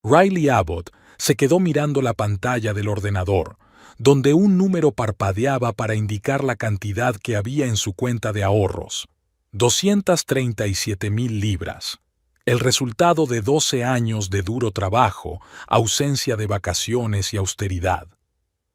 Riley Abbott se quedó mirando la pantalla del ordenador, donde un número parpadeaba para indicar la cantidad que había en su cuenta de ahorros. 237,000 libras. El resultado de 12 años de duro trabajo, ausencia de vacaciones y austeridad.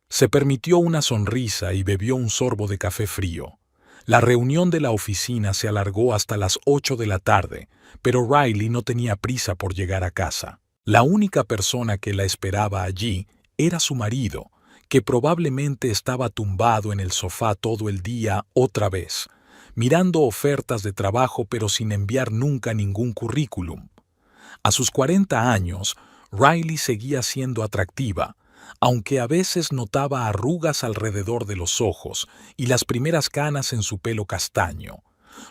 Se permitió una sonrisa y bebió un sorbo de café frío. La reunión de la oficina se alargó hasta las 8 de la tarde, pero Riley no tenía prisa por llegar a casa. La única persona que la esperaba allí era su marido, que probablemente estaba tumbado en el sofá todo el día otra vez, mirando ofertas de trabajo pero sin enviar nunca ningún currículum. A sus 40 años, Riley seguía siendo atractiva, aunque a veces notaba arrugas alrededor de los ojos y las primeras canas en su pelo castaño.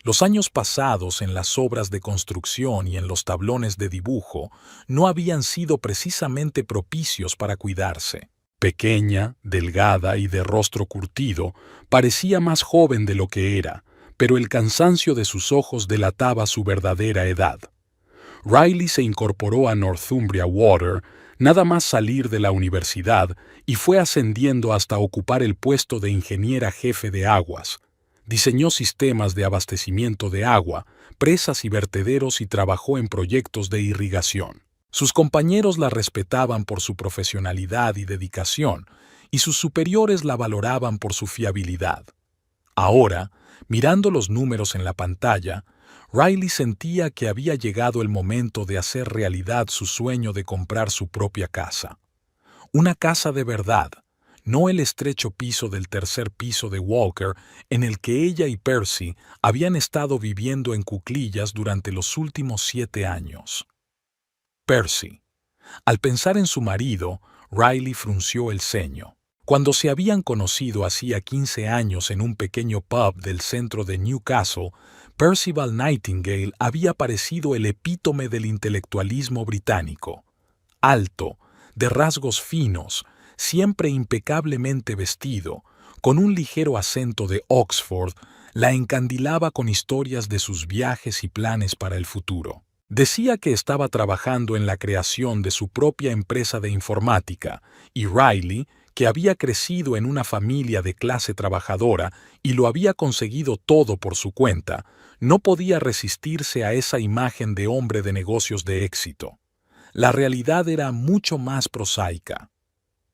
Los años pasados en las obras de construcción y en los tablones de dibujo no habían sido precisamente propicios para cuidarse. Pequeña, delgada y de rostro curtido, parecía más joven de lo que era, pero el cansancio de sus ojos delataba su verdadera edad. Riley se incorporó a Northumbria Water nada más salir de la universidad y fue ascendiendo hasta ocupar el puesto de ingeniera jefe de aguas. Diseñó sistemas de abastecimiento de agua, presas y vertederos y trabajó en proyectos de irrigación. Sus compañeros la respetaban por su profesionalidad y dedicación, y sus superiores la valoraban por su fiabilidad. Ahora, mirando los números en la pantalla, Riley sentía que había llegado el momento de hacer realidad su sueño de comprar su propia casa. Una casa de verdad, no el estrecho piso del tercer piso de Walker en el que ella y Percy habían estado viviendo en cuclillas durante los últimos 7 años. Percy. Al pensar en su marido, Riley frunció el ceño. Cuando se habían conocido hacía 15 años en un pequeño pub del centro de Newcastle, Percival Nightingale había parecido el epítome del intelectualismo británico. Alto, de rasgos finos, siempre impecablemente vestido, con un ligero acento de Oxford, la encandilaba con historias de sus viajes y planes para el futuro. Decía que estaba trabajando en la creación de su propia empresa de informática, y Riley, que había crecido en una familia de clase trabajadora y lo había conseguido todo por su cuenta, no podía resistirse a esa imagen de hombre de negocios de éxito. La realidad era mucho más prosaica.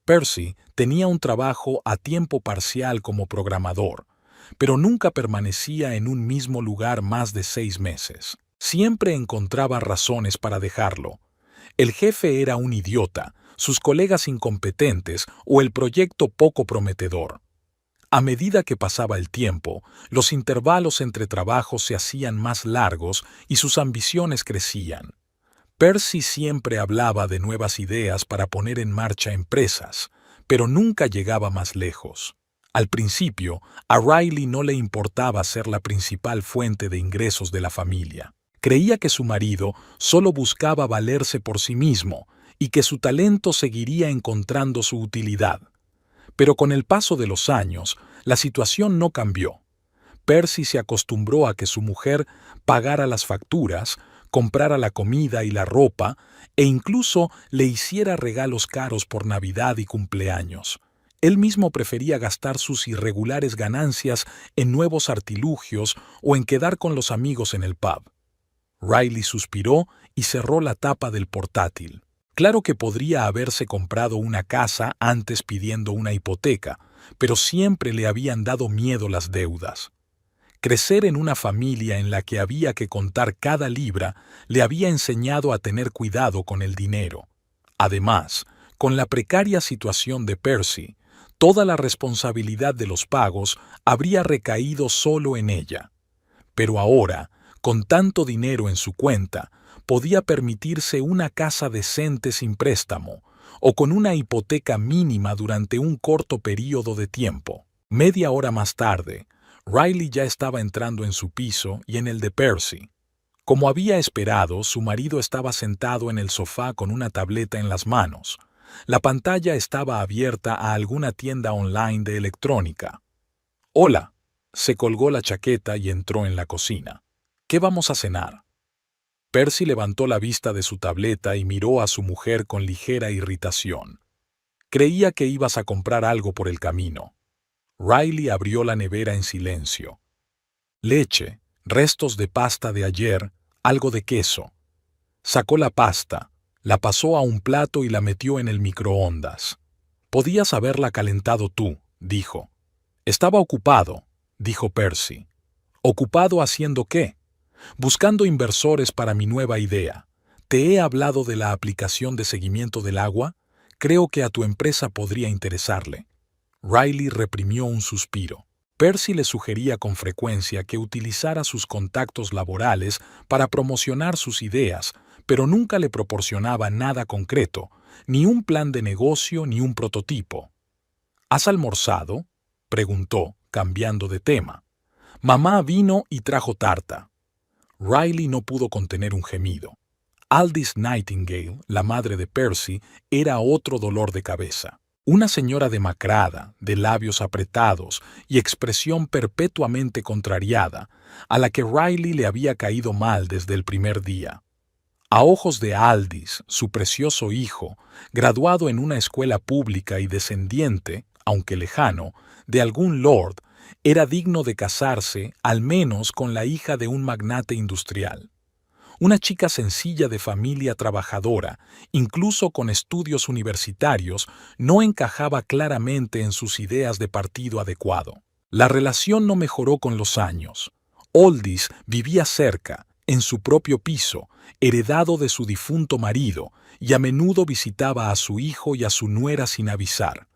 Percy tenía un trabajo a tiempo parcial como programador, pero nunca permanecía en un mismo lugar más de 6 meses. Siempre encontraba razones para dejarlo. El jefe era un idiota, sus colegas incompetentes o el proyecto poco prometedor. A medida que pasaba el tiempo, los intervalos entre trabajos se hacían más largos y sus ambiciones crecían. Percy siempre hablaba de nuevas ideas para poner en marcha empresas, pero nunca llegaba más lejos. Al principio, a Riley no le importaba ser la principal fuente de ingresos de la familia. Creía que su marido solo buscaba valerse por sí mismo y que su talento seguiría encontrando su utilidad. Pero con el paso de los años, la situación no cambió. Percy se acostumbró a que su mujer pagara las facturas, comprara la comida y la ropa e incluso le hiciera regalos caros por Navidad y cumpleaños. Él mismo prefería gastar sus irregulares ganancias en nuevos artilugios o en quedar con los amigos en el pub. Riley suspiró y cerró la tapa del portátil. Claro que podría haberse comprado una casa antes pidiendo una hipoteca, pero siempre le habían dado miedo las deudas. Crecer en una familia en la que había que contar cada libra le había enseñado a tener cuidado con el dinero. Además, con la precaria situación de Percy, toda la responsabilidad de los pagos habría recaído solo en ella. Pero ahora, con tanto dinero en su cuenta, podía permitirse una casa decente sin préstamo, o con una hipoteca mínima durante un corto período de tiempo. Media hora más tarde, Riley ya estaba entrando en su piso y en el de Percy. Como había esperado, su marido estaba sentado en el sofá con una tableta en las manos. La pantalla estaba abierta a alguna tienda online de electrónica. «Hola», se colgó la chaqueta y entró en la cocina. «¿Qué vamos a cenar?». Percy levantó la vista de su tableta y miró a su mujer con ligera irritación. Creía que ibas a comprar algo por el camino. Riley abrió la nevera en silencio. Leche, restos de pasta de ayer, algo de queso. Sacó la pasta, la pasó a un plato y la metió en el microondas. Podías haberla calentado tú, dijo. Estaba ocupado, dijo Percy. ¿Ocupado haciendo qué? Buscando inversores para mi nueva idea. ¿Te he hablado de la aplicación de seguimiento del agua? Creo que a tu empresa podría interesarle. Riley reprimió un suspiro. Percy le sugería con frecuencia que utilizara sus contactos laborales para promocionar sus ideas, pero nunca le proporcionaba nada concreto, ni un plan de negocio ni un prototipo. ¿Has almorzado?, preguntó, cambiando de tema. Mamá vino y trajo tarta. Riley no pudo contener un gemido. Aldis Nightingale, la madre de Percy, era otro dolor de cabeza. Una señora demacrada, de labios apretados y expresión perpetuamente contrariada, a la que Riley le había caído mal desde el primer día. A ojos de Aldis, su precioso hijo, graduado en una escuela pública y descendiente, aunque lejano, de algún lord, era digno de casarse, al menos con la hija de un magnate industrial. Una chica sencilla de familia trabajadora, incluso con estudios universitarios, no encajaba claramente en sus ideas de partido adecuado. La relación no mejoró con los años. Aldis vivía cerca, en su propio piso, heredado de su difunto marido, y a menudo visitaba a su hijo y a su nuera sin avisar.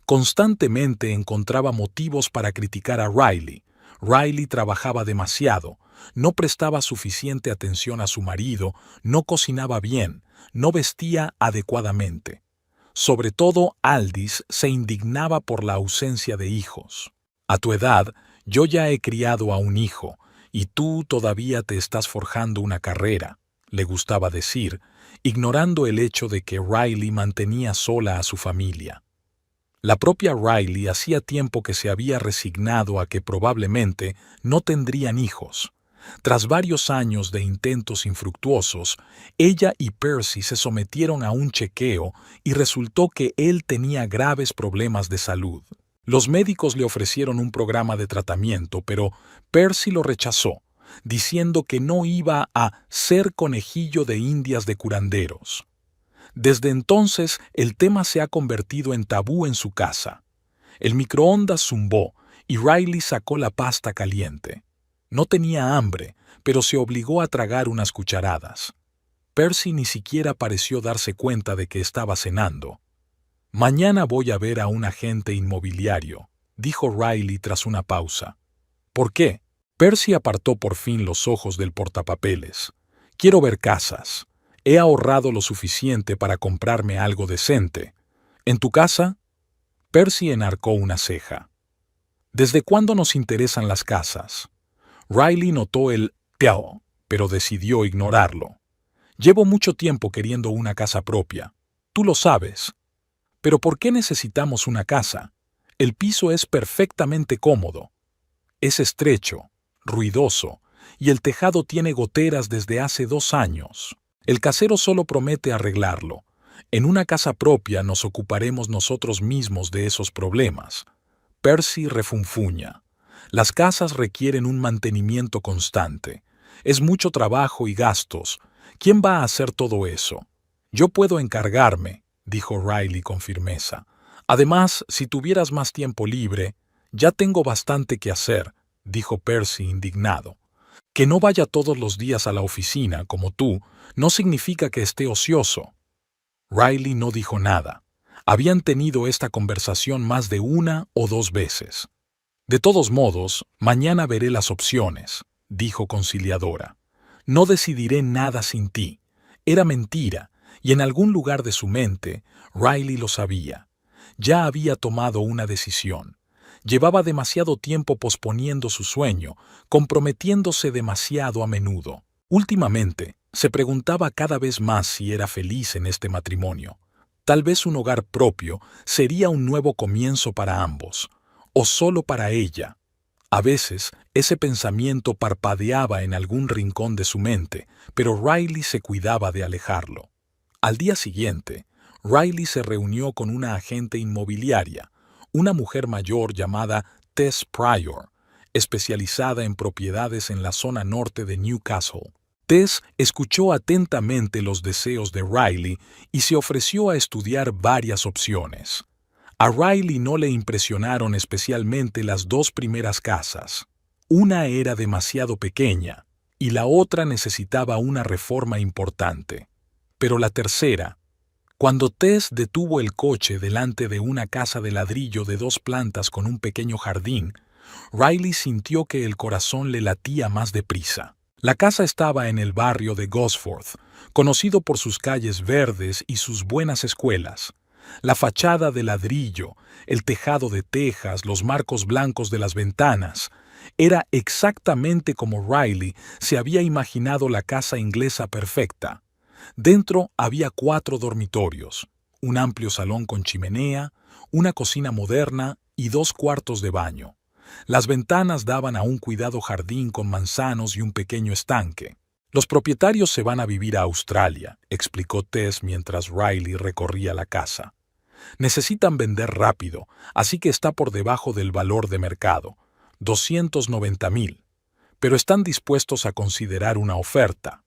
Constantemente encontraba motivos para criticar a Riley. Riley trabajaba demasiado, no prestaba suficiente atención a su marido, no cocinaba bien, no vestía adecuadamente. Sobre todo, Aldis se indignaba por la ausencia de hijos. A tu edad, yo ya he criado a un hijo, y tú todavía te estás forjando una carrera, le gustaba decir, ignorando el hecho de que Riley mantenía sola a su familia. La propia Riley hacía tiempo que se había resignado a que probablemente no tendrían hijos. Tras varios años de intentos infructuosos, ella y Percy se sometieron a un chequeo y resultó que él tenía graves problemas de salud. Los médicos le ofrecieron un programa de tratamiento, pero Percy lo rechazó, diciendo que no iba a ser conejillo de indias de curanderos. Desde entonces, el tema se ha convertido en tabú en su casa. El microondas zumbó y Riley sacó la pasta caliente. No tenía hambre, pero se obligó a tragar unas cucharadas. Percy ni siquiera pareció darse cuenta de que estaba cenando. Mañana voy a ver a un agente inmobiliario, dijo Riley tras una pausa. ¿Por qué? Percy apartó por fin los ojos del portapapeles. Quiero ver casas. He ahorrado lo suficiente para comprarme algo decente. ¿En tu casa? Percy enarcó una ceja. ¿Desde cuándo nos interesan las casas? Riley notó el «teo», pero decidió ignorarlo. Llevo mucho tiempo queriendo una casa propia. Tú lo sabes. ¿Pero por qué necesitamos una casa? El piso es perfectamente cómodo. Es estrecho, ruidoso, y el tejado tiene goteras desde hace 2 años. El casero solo promete arreglarlo. En una casa propia nos ocuparemos nosotros mismos de esos problemas. Percy refunfuña. Las casas requieren un mantenimiento constante. Es mucho trabajo y gastos. ¿Quién va a hacer todo eso? Yo puedo encargarme, dijo Riley con firmeza. Además, si tuvieras más tiempo libre, ya tengo bastante que hacer, dijo Percy indignado. Que no vaya todos los días a la oficina, como tú, no significa que esté ocioso. Riley no dijo nada. Habían tenido esta conversación más de 1 o 2 veces. De todos modos, mañana veré las opciones, dijo conciliadora. No decidiré nada sin ti. Era mentira, y en algún lugar de su mente, Riley lo sabía. Ya había tomado una decisión. Llevaba demasiado tiempo posponiendo su sueño, comprometiéndose demasiado a menudo. Últimamente, se preguntaba cada vez más si era feliz en este matrimonio. Tal vez un hogar propio sería un nuevo comienzo para ambos, o solo para ella. A veces, ese pensamiento parpadeaba en algún rincón de su mente, pero Riley se cuidaba de alejarlo. Al día siguiente, Riley se reunió con una agente inmobiliaria, una mujer mayor llamada Tess Pryor, especializada en propiedades en la zona norte de Newcastle. Tess escuchó atentamente los deseos de Riley y se ofreció a estudiar varias opciones. A Riley no le impresionaron especialmente las dos primeras casas. Una era demasiado pequeña y la otra necesitaba una reforma importante. Pero la tercera, cuando Tess detuvo el coche delante de una casa de ladrillo de 2 plantas con un pequeño jardín, Riley sintió que el corazón le latía más deprisa. La casa estaba en el barrio de Gosforth, conocido por sus calles verdes y sus buenas escuelas. La fachada de ladrillo, el tejado de tejas, los marcos blancos de las ventanas, era exactamente como Riley se había imaginado la casa inglesa perfecta. Dentro había 4 dormitorios, un amplio salón con chimenea, una cocina moderna y 2 cuartos de baño. Las ventanas daban a un cuidado jardín con manzanos y un pequeño estanque. Los propietarios se van a vivir a Australia, explicó Tess mientras Riley recorría la casa. Necesitan vender rápido, así que está por debajo del valor de mercado, 290,000, pero están dispuestos a considerar una oferta.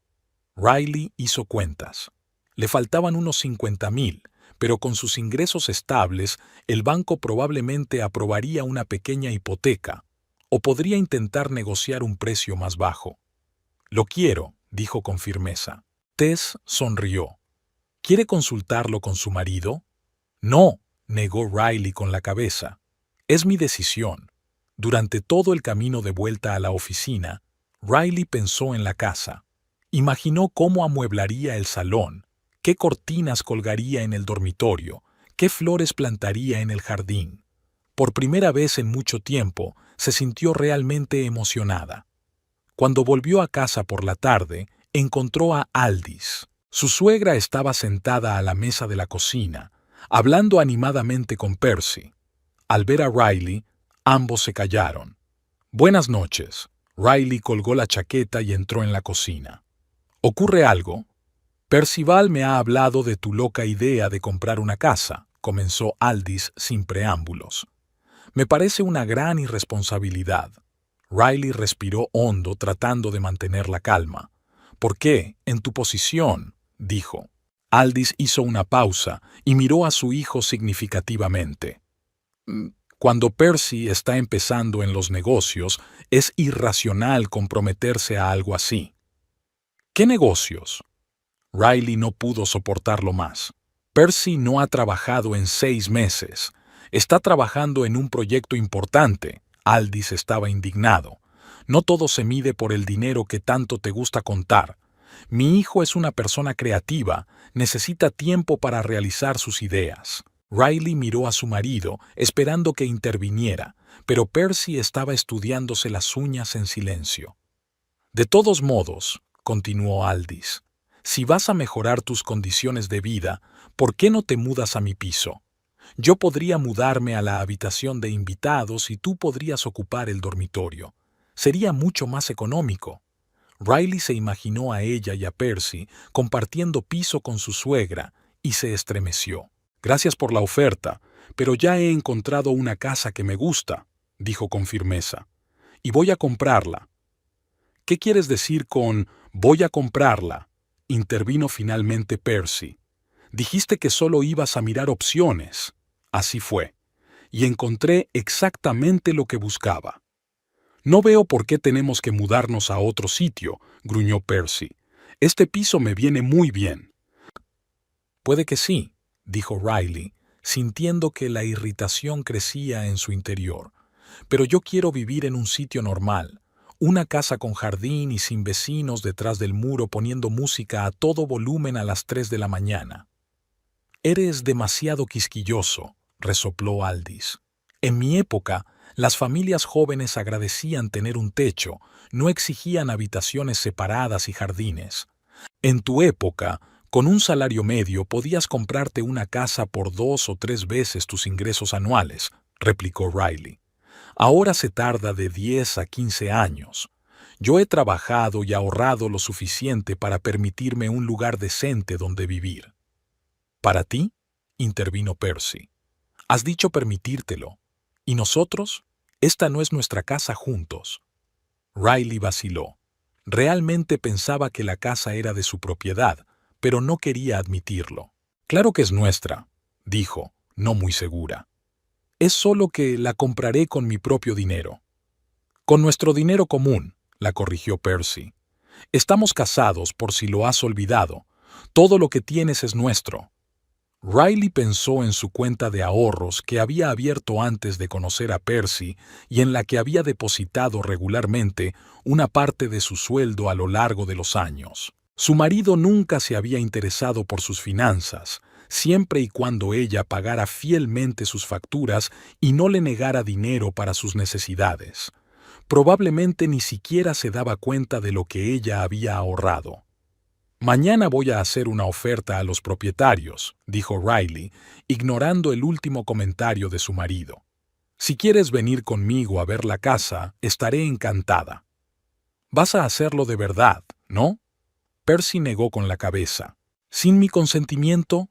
Riley hizo cuentas. Le faltaban unos 50,000, pero con sus ingresos estables, el banco probablemente aprobaría una pequeña hipoteca, o podría intentar negociar un precio más bajo. Lo quiero, dijo con firmeza. Tess sonrió. ¿Quiere consultarlo con su marido? No, negó Riley con la cabeza. Es mi decisión. Durante todo el camino de vuelta a la oficina, Riley pensó en la casa. Imaginó cómo amueblaría el salón, qué cortinas colgaría en el dormitorio, qué flores plantaría en el jardín. Por primera vez en mucho tiempo, se sintió realmente emocionada. Cuando volvió a casa por la tarde, encontró a Aldis. Su suegra estaba sentada a la mesa de la cocina, hablando animadamente con Percy. Al ver a Riley, ambos se callaron. Buenas noches. Riley colgó la chaqueta y entró en la cocina. ¿Ocurre algo? Percival me ha hablado de tu loca idea de comprar una casa, comenzó Aldis sin preámbulos. Me parece una gran irresponsabilidad. Riley respiró hondo tratando de mantener la calma. ¿Por qué? En tu posición, dijo. Aldis hizo una pausa y miró a su hijo significativamente. Cuando Percy está empezando en los negocios, es irracional comprometerse a algo así. ¿Qué negocios? Riley no pudo soportarlo más. Percy no ha trabajado en 6 meses. Está trabajando en un proyecto importante. Aldis estaba indignado. No todo se mide por el dinero que tanto te gusta contar. Mi hijo es una persona creativa, necesita tiempo para realizar sus ideas. Riley miró a su marido, esperando que interviniera, pero Percy estaba estudiándose las uñas en silencio. De todos modos, continuó Aldis, si vas a mejorar tus condiciones de vida, ¿por qué no te mudas a mi piso? Yo podría mudarme a la habitación de invitados y tú podrías ocupar el dormitorio. Sería mucho más económico. Riley se imaginó a ella y a Percy compartiendo piso con su suegra y se estremeció. Gracias por la oferta, pero ya he encontrado una casa que me gusta, dijo con firmeza, y voy a comprarla. ¿Qué quieres decir con voy a comprarla? Intervino finalmente Percy. Dijiste que solo ibas a mirar opciones. Así fue, y encontré exactamente lo que buscaba. No veo por qué tenemos que mudarnos a otro sitio, gruñó Percy. Este piso me viene muy bien. Puede que sí, dijo Riley, sintiendo que la irritación crecía en su interior. Pero yo quiero vivir en un sitio normal, una casa con jardín y sin vecinos detrás del muro poniendo música a todo volumen a las 3 de la mañana. Eres demasiado quisquilloso, resopló Aldis. En mi época, las familias jóvenes agradecían tener un techo, no exigían habitaciones separadas y jardines. En tu época, con un salario medio podías comprarte una casa por 2 o 3 veces tus ingresos anuales, replicó Riley. Ahora se tarda de 10 a 15 años. Yo he trabajado y ahorrado lo suficiente para permitirme un lugar decente donde vivir. ¿Para ti?, intervino Percy. Has dicho permitírtelo. ¿Y nosotros? Esta no es nuestra casa juntos. Riley vaciló. Realmente pensaba que la casa era de su propiedad, pero no quería admitirlo. Claro que es nuestra, dijo, no muy segura. Es solo que la compraré con mi propio dinero. Con nuestro dinero común, la corrigió Percy. Estamos casados, por si lo has olvidado. Todo lo que tienes es nuestro. Riley pensó en su cuenta de ahorros que había abierto antes de conocer a Percy y en la que había depositado regularmente una parte de su sueldo a lo largo de los años. Su marido nunca se había interesado por sus finanzas, siempre y cuando ella pagara fielmente sus facturas y no le negara dinero para sus necesidades. Probablemente ni siquiera se daba cuenta de lo que ella había ahorrado. Mañana voy a hacer una oferta a los propietarios, dijo Riley, ignorando el último comentario de su marido. Si quieres venir conmigo a ver la casa, estaré encantada. Vas a hacerlo de verdad, ¿no? Percy negó con la cabeza. ¿Sin mi consentimiento?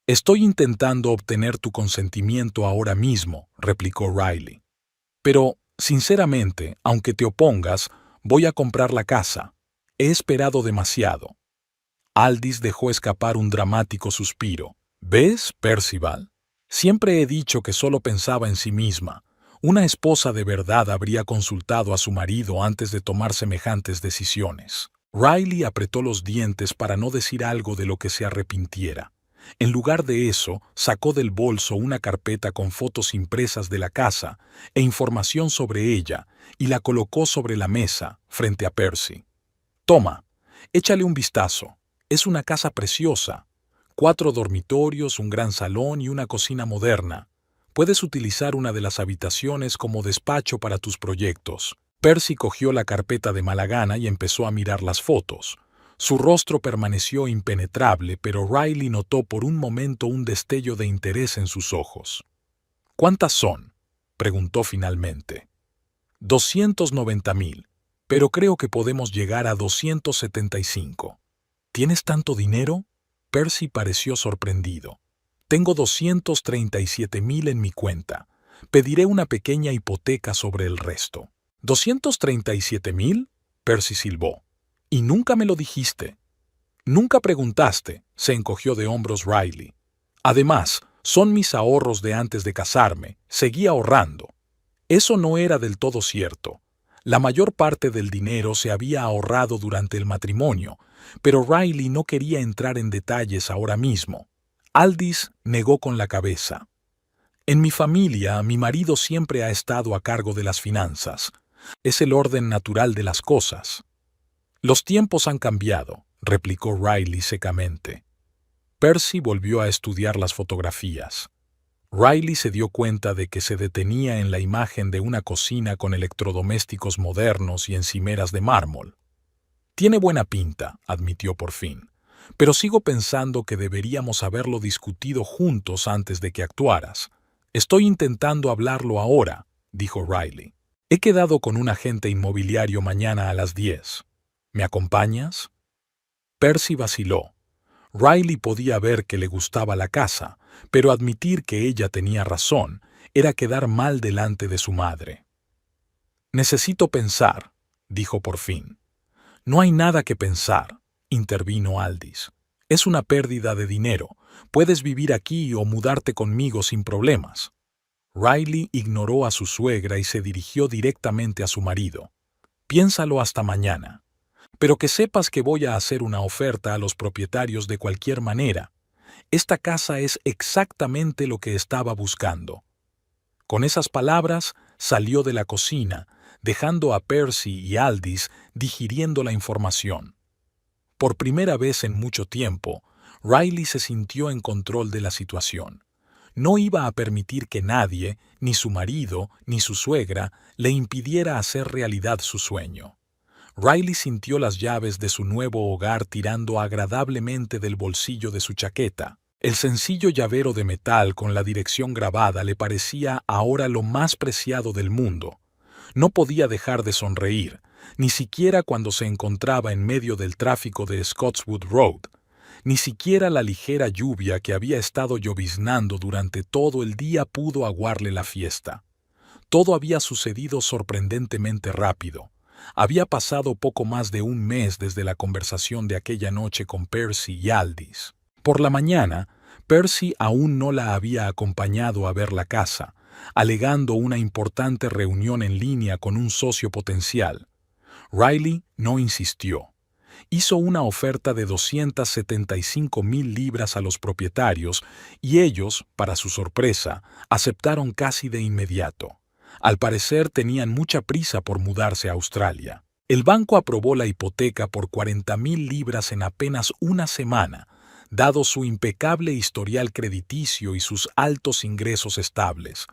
Estoy intentando obtener tu consentimiento ahora mismo, replicó Riley. Pero, sinceramente, aunque te opongas, voy a comprar la casa. He esperado demasiado. Aldis dejó escapar un dramático suspiro. ¿Ves, Percival? Siempre he dicho que solo pensaba en sí misma. Una esposa de verdad habría consultado a su marido antes de tomar semejantes decisiones. Riley apretó los dientes para no decir algo de lo que se arrepintiera. En lugar de eso, sacó del bolso una carpeta con fotos impresas de la casa e información sobre ella y la colocó sobre la mesa, frente a Percy. Toma, échale un vistazo. Es una casa preciosa. 4 dormitorios, un gran salón y una cocina moderna. Puedes utilizar una de las habitaciones como despacho para tus proyectos. Percy cogió la carpeta de mala gana y empezó a mirar las fotos. Su rostro permaneció impenetrable, pero Riley notó por un momento un destello de interés en sus ojos. ¿Cuántas son?, preguntó finalmente. 290,000, pero creo que podemos llegar a 275. ¿Tienes tanto dinero? Percy pareció sorprendido. Tengo 237,000 en mi cuenta. Pediré una pequeña hipoteca sobre el resto. ¿237,000? Percy silbó. Y nunca me lo dijiste. Nunca preguntaste, se encogió de hombros Riley. Además, son mis ahorros de antes de casarme. Seguí ahorrando. Eso no era del todo cierto. La mayor parte del dinero se había ahorrado durante el matrimonio, pero Riley no quería entrar en detalles ahora mismo. Aldis negó con la cabeza. En mi familia, mi marido siempre ha estado a cargo de las finanzas. Es el orden natural de las cosas. Los tiempos han cambiado, replicó Riley secamente. Percy volvió a estudiar las fotografías. Riley se dio cuenta de que se detenía en la imagen de una cocina con electrodomésticos modernos y encimeras de mármol. Tiene buena pinta, admitió por fin, pero sigo pensando que deberíamos haberlo discutido juntos antes de que actuaras. Estoy intentando hablarlo ahora, dijo Riley. He quedado con un agente inmobiliario mañana a las 10. ¿Me acompañas? Percy vaciló. Riley podía ver que le gustaba la casa, pero admitir que ella tenía razón era quedar mal delante de su madre. Necesito pensar, dijo por fin. No hay nada que pensar, intervino Aldis. Es una pérdida de dinero. Puedes vivir aquí o mudarte conmigo sin problemas. Riley ignoró a su suegra y se dirigió directamente a su marido. Piénsalo hasta mañana. Pero que sepas que voy a hacer una oferta a los propietarios de cualquier manera. Esta casa es exactamente lo que estaba buscando. Con esas palabras, salió de la cocina, dejando a Percy y Aldis digiriendo la información. Por primera vez en mucho tiempo, Riley se sintió en control de la situación. No iba a permitir que nadie, ni su marido, ni su suegra, le impidiera hacer realidad su sueño. Riley sintió las llaves de su nuevo hogar tirando agradablemente del bolsillo de su chaqueta. El sencillo llavero de metal con la dirección grabada le parecía ahora lo más preciado del mundo. No podía dejar de sonreír, ni siquiera cuando se encontraba en medio del tráfico de Scotswood Road, ni siquiera la ligera lluvia que había estado lloviznando durante todo el día pudo aguarle la fiesta. Todo había sucedido sorprendentemente rápido. Había pasado poco más de un mes desde la conversación de aquella noche con Percy y Aldis. Por la mañana, Percy aún no la había acompañado a ver la casa, alegando una importante reunión en línea con un socio potencial. Riley no insistió. Hizo una oferta de 275,000 libras a los propietarios y ellos, para su sorpresa, aceptaron casi de inmediato. Al parecer tenían mucha prisa por mudarse a Australia. El banco aprobó la hipoteca por 40,000 libras en apenas una semana, dado su impecable historial crediticio y sus altos ingresos estables.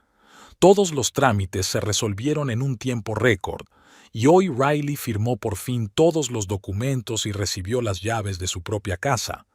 Todos los trámites se resolvieron en un tiempo récord, y hoy Riley firmó por fin todos los documentos y recibió las llaves de su propia casa.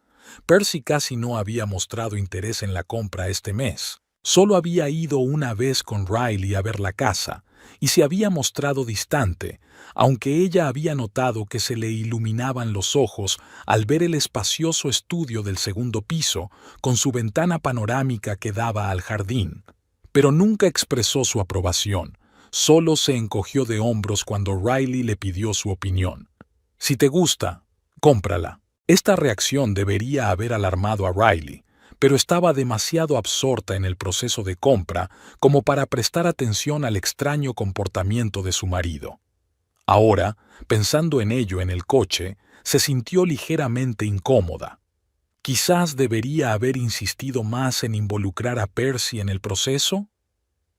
Percy casi no había mostrado interés en la compra este mes. Solo había ido una vez con Riley a ver la casa, y se había mostrado distante, aunque ella había notado que se le iluminaban los ojos al ver el espacioso estudio del segundo piso, con su ventana panorámica que daba al jardín. Pero nunca expresó su aprobación, solo se encogió de hombros cuando Riley le pidió su opinión. «Si te gusta, cómprala». Esta reacción debería haber alarmado a Riley, pero estaba demasiado absorta en el proceso de compra como para prestar atención al extraño comportamiento de su marido. Ahora, pensando en ello en el coche, se sintió ligeramente incómoda. Quizás debería haber insistido más en involucrar a Percy en el proceso,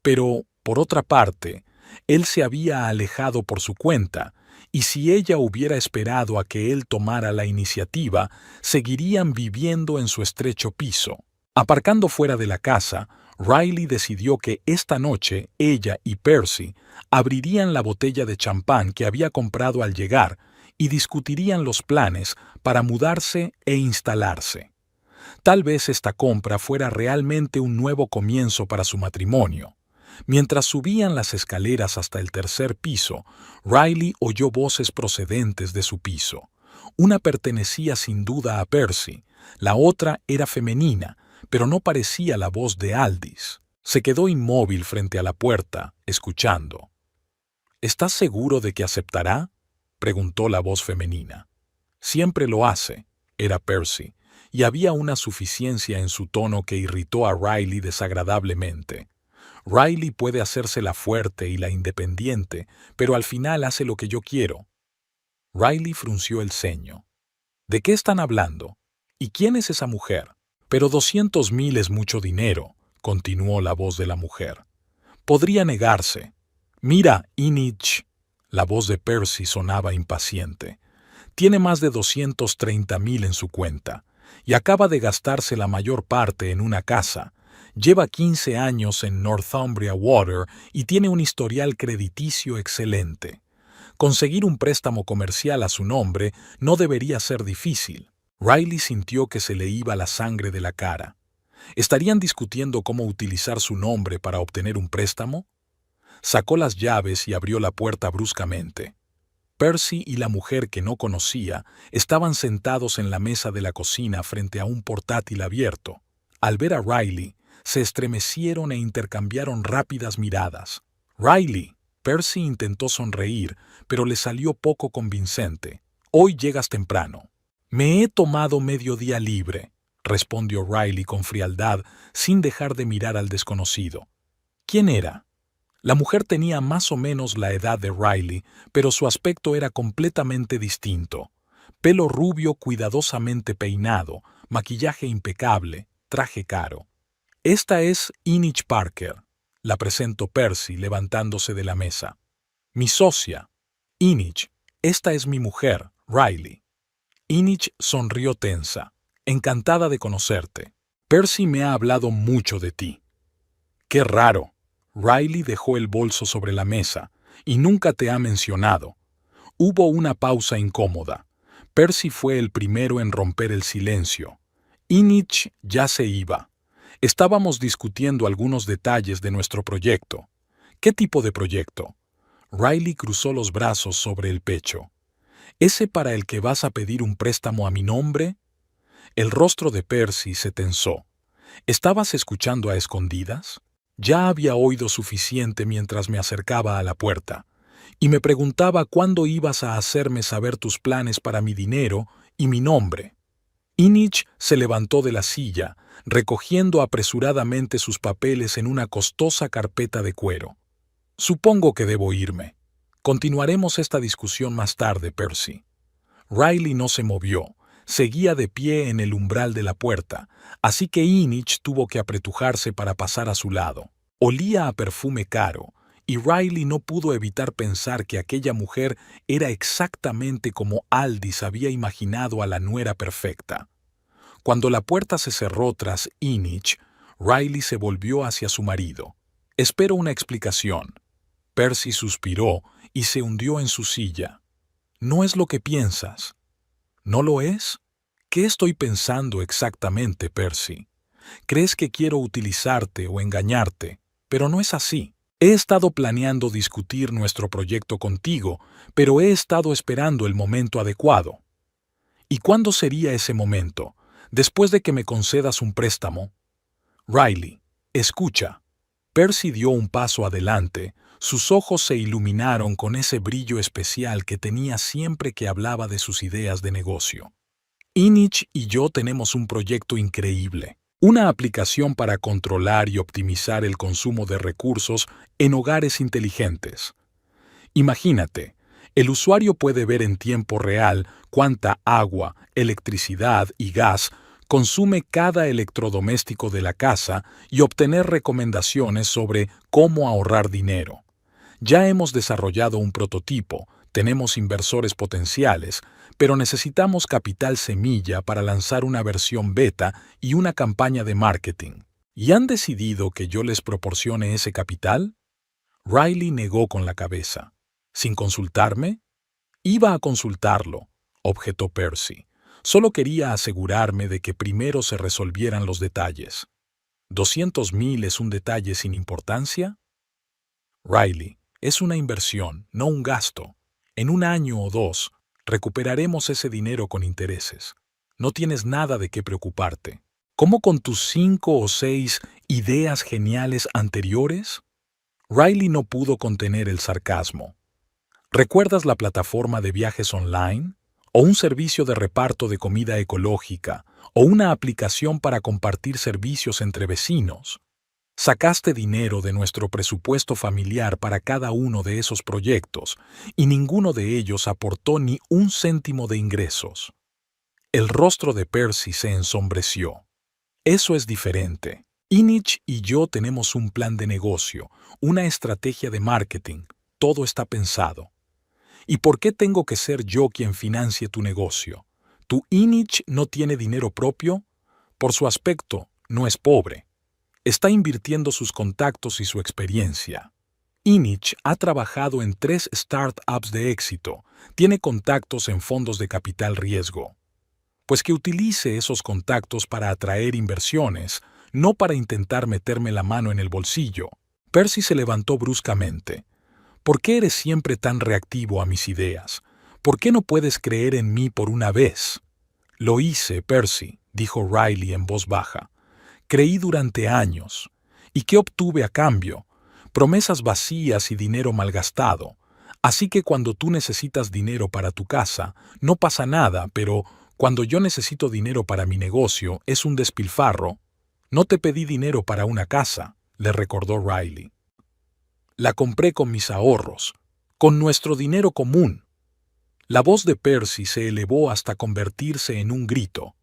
pero, por otra parte, él se había alejado por su cuenta, y si ella hubiera esperado a que él tomara la iniciativa, seguirían viviendo en su estrecho piso. Aparcando fuera de la casa, Riley decidió que esta noche ella y Percy abrirían la botella de champán que había comprado al llegar y discutirían los planes para mudarse e instalarse. Tal vez esta compra fuera realmente un nuevo comienzo para su matrimonio. Mientras subían las escaleras hasta el tercer piso, Riley oyó voces procedentes de su piso. Una pertenecía sin duda a Percy, la otra era femenina, pero no parecía la voz de Aldis. Se quedó inmóvil frente a la puerta, escuchando. «¿Estás seguro de que aceptará?», preguntó la voz femenina. «Siempre lo hace», era Percy, y había una suficiencia en su tono que irritó a Riley desagradablemente. Riley puede hacerse la fuerte y la independiente, pero al final hace lo que yo quiero. Riley frunció el ceño. ¿De qué están hablando? ¿Y quién es esa mujer? Pero 200,000 es mucho dinero, continuó la voz de la mujer. Podría negarse. Mira, Inich. La voz de Percy sonaba impaciente. Tiene más de 230,000 en su cuenta, y acaba de gastarse la mayor parte en una casa. Lleva 15 años en Northumbria Water y tiene un historial crediticio excelente. Conseguir un préstamo comercial a su nombre no debería ser difícil. Riley sintió que se le iba la sangre de la cara. ¿Estarían discutiendo cómo utilizar su nombre para obtener un préstamo? Sacó las llaves y abrió la puerta bruscamente. Percy y la mujer que no conocía estaban sentados en la mesa de la cocina frente a un portátil abierto. Al ver a Riley, se estremecieron e intercambiaron rápidas miradas. «Riley», Percy intentó sonreír, pero le salió poco convincente. «Hoy llegas temprano». «Me he tomado mediodía libre», respondió Riley con frialdad, sin dejar de mirar al desconocido. ¿Quién era? La mujer tenía más o menos la edad de Riley, pero su aspecto era completamente distinto. Pelo rubio cuidadosamente peinado, maquillaje impecable, traje caro. «Esta es Inich Parker», la presentó Percy levantándose de la mesa. «Mi socia. Inich, esta es mi mujer, Riley». Inich sonrió tensa. «Encantada de conocerte. Percy me ha hablado mucho de ti». «Qué raro». Riley dejó el bolso sobre la mesa. «Y nunca te ha mencionado». Hubo una pausa incómoda. Percy fue el primero en romper el silencio. Inich ya se iba. Estábamos discutiendo algunos detalles de nuestro proyecto. ¿Qué tipo de proyecto? Riley cruzó los brazos sobre el pecho. ¿Ese para el que vas a pedir un préstamo a mi nombre? El rostro de Percy se tensó. ¿Estabas escuchando a escondidas? Ya había oído suficiente mientras me acercaba a la puerta, y me preguntaba cuándo ibas a hacerme saber tus planes para mi dinero y mi nombre. Inich se levantó de la silla, recogiendo apresuradamente sus papeles en una costosa carpeta de cuero. Supongo que debo irme. Continuaremos esta discusión más tarde, Percy. Riley no se movió. Seguía de pie en el umbral de la puerta, así que Inich tuvo que apretujarse para pasar a su lado. Olía a perfume caro, y Riley no pudo evitar pensar que aquella mujer era exactamente como Aldis había imaginado a la nuera perfecta. Cuando la puerta se cerró tras Inich, Riley se volvió hacia su marido. «Espero una explicación». Percy suspiró y se hundió en su silla. «No es lo que piensas». ¿No lo es? ¿Qué estoy pensando exactamente, Percy? ¿Crees que quiero utilizarte o engañarte? Pero no es así. He estado planeando discutir nuestro proyecto contigo, pero he estado esperando el momento adecuado. ¿Y cuándo sería ese momento? ¿Después de que me concedas un préstamo? Riley, escucha. Percy dio un paso adelante. Sus ojos se iluminaron con ese brillo especial que tenía siempre que hablaba de sus ideas de negocio. Inich y yo tenemos un proyecto increíble. Una aplicación para controlar y optimizar el consumo de recursos en hogares inteligentes. Imagínate, el usuario puede ver en tiempo real cuánta agua, electricidad y gas consume cada electrodoméstico de la casa y obtener recomendaciones sobre cómo ahorrar dinero. Ya hemos desarrollado un prototipo, tenemos inversores potenciales, pero necesitamos capital semilla para lanzar una versión beta y una campaña de marketing. ¿Y han decidido que yo les proporcione ese capital? Riley negó con la cabeza. ¿Sin consultarme? Iba a consultarlo, objetó Percy. Solo quería asegurarme de que primero se resolvieran los detalles. ¿200,000 es un detalle sin importancia? Riley, es una inversión, no un gasto. En un año o dos, recuperaremos ese dinero con intereses. No tienes nada de qué preocuparte. ¿Cómo con tus 5 o 6 ideas geniales anteriores? Riley no pudo contener el sarcasmo. ¿Recuerdas la plataforma de viajes online? ¿O un servicio de reparto de comida ecológica? ¿O una aplicación para compartir servicios entre vecinos? Sacaste dinero de nuestro presupuesto familiar para cada uno de esos proyectos y ninguno de ellos aportó ni un céntimo de ingresos. El rostro de Percy se ensombreció. Eso es diferente. Inich y yo tenemos un plan de negocio, una estrategia de marketing. Todo está pensado. ¿Y por qué tengo que ser yo quien financie tu negocio? ¿Tu Inich no tiene dinero propio? Por su aspecto, no es pobre. Está invirtiendo sus contactos y su experiencia. Inich ha trabajado en 3 startups de éxito. Tiene contactos en fondos de capital riesgo. Pues que utilice esos contactos para atraer inversiones, no para intentar meterme la mano en el bolsillo. Percy se levantó bruscamente. ¿Por qué eres siempre tan reactivo a mis ideas? ¿Por qué no puedes creer en mí por una vez? Lo hice, Percy, dijo Riley en voz baja. Creí durante años. ¿Y qué obtuve a cambio? Promesas vacías y dinero malgastado. Así que cuando tú necesitas dinero para tu casa, no pasa nada, pero cuando yo necesito dinero para mi negocio, es un despilfarro. No te pedí dinero para una casa, le recordó Riley. La compré con mis ahorros, con nuestro dinero común. La voz de Percy se elevó hasta convertirse en un grito.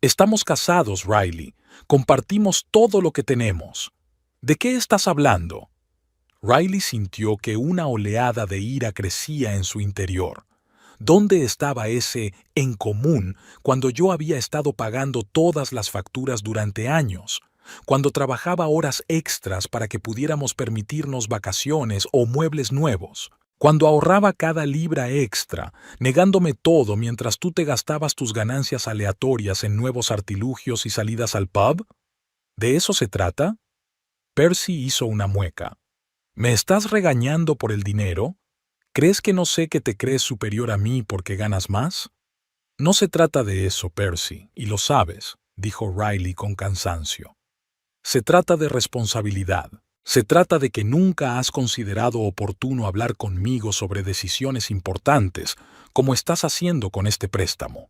Estamos casados, Riley. Compartimos todo lo que tenemos. ¿De qué estás hablando? Riley sintió que una oleada de ira crecía en su interior. ¿Dónde estaba ese en común cuando yo había estado pagando todas las facturas durante años? Cuando trabajaba horas extras para que pudiéramos permitirnos vacaciones o muebles nuevos. Cuando ahorraba cada libra extra, negándome todo mientras tú te gastabas tus ganancias aleatorias en nuevos artilugios y salidas al pub? ¿De eso se trata? Percy hizo una mueca. ¿Me estás regañando por el dinero? ¿Crees que no sé que te crees superior a mí porque ganas más? No se trata de eso, Percy, y lo sabes, dijo Riley con cansancio. Se trata de responsabilidad. Se trata de que nunca has considerado oportuno hablar conmigo sobre decisiones importantes, como estás haciendo con este préstamo.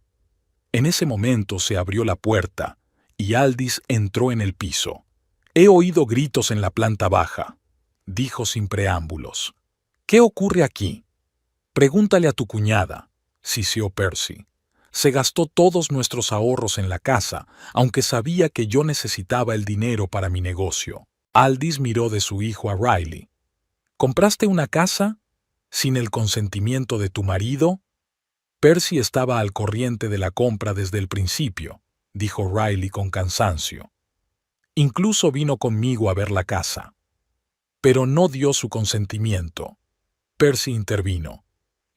En ese momento se abrió la puerta, y Aldis entró en el piso. He oído gritos en la planta baja, dijo sin preámbulos. ¿Qué ocurre aquí? Pregúntale a tu cuñada, siseó Percy. Se gastó todos nuestros ahorros en la casa, aunque sabía que yo necesitaba el dinero para mi negocio. Aldis miró de su hijo a Riley. ¿Compraste una casa? ¿Sin el consentimiento de tu marido? Percy estaba al corriente de la compra desde el principio, dijo Riley con cansancio. Incluso vino conmigo a ver la casa. Pero no dio su consentimiento. Percy intervino.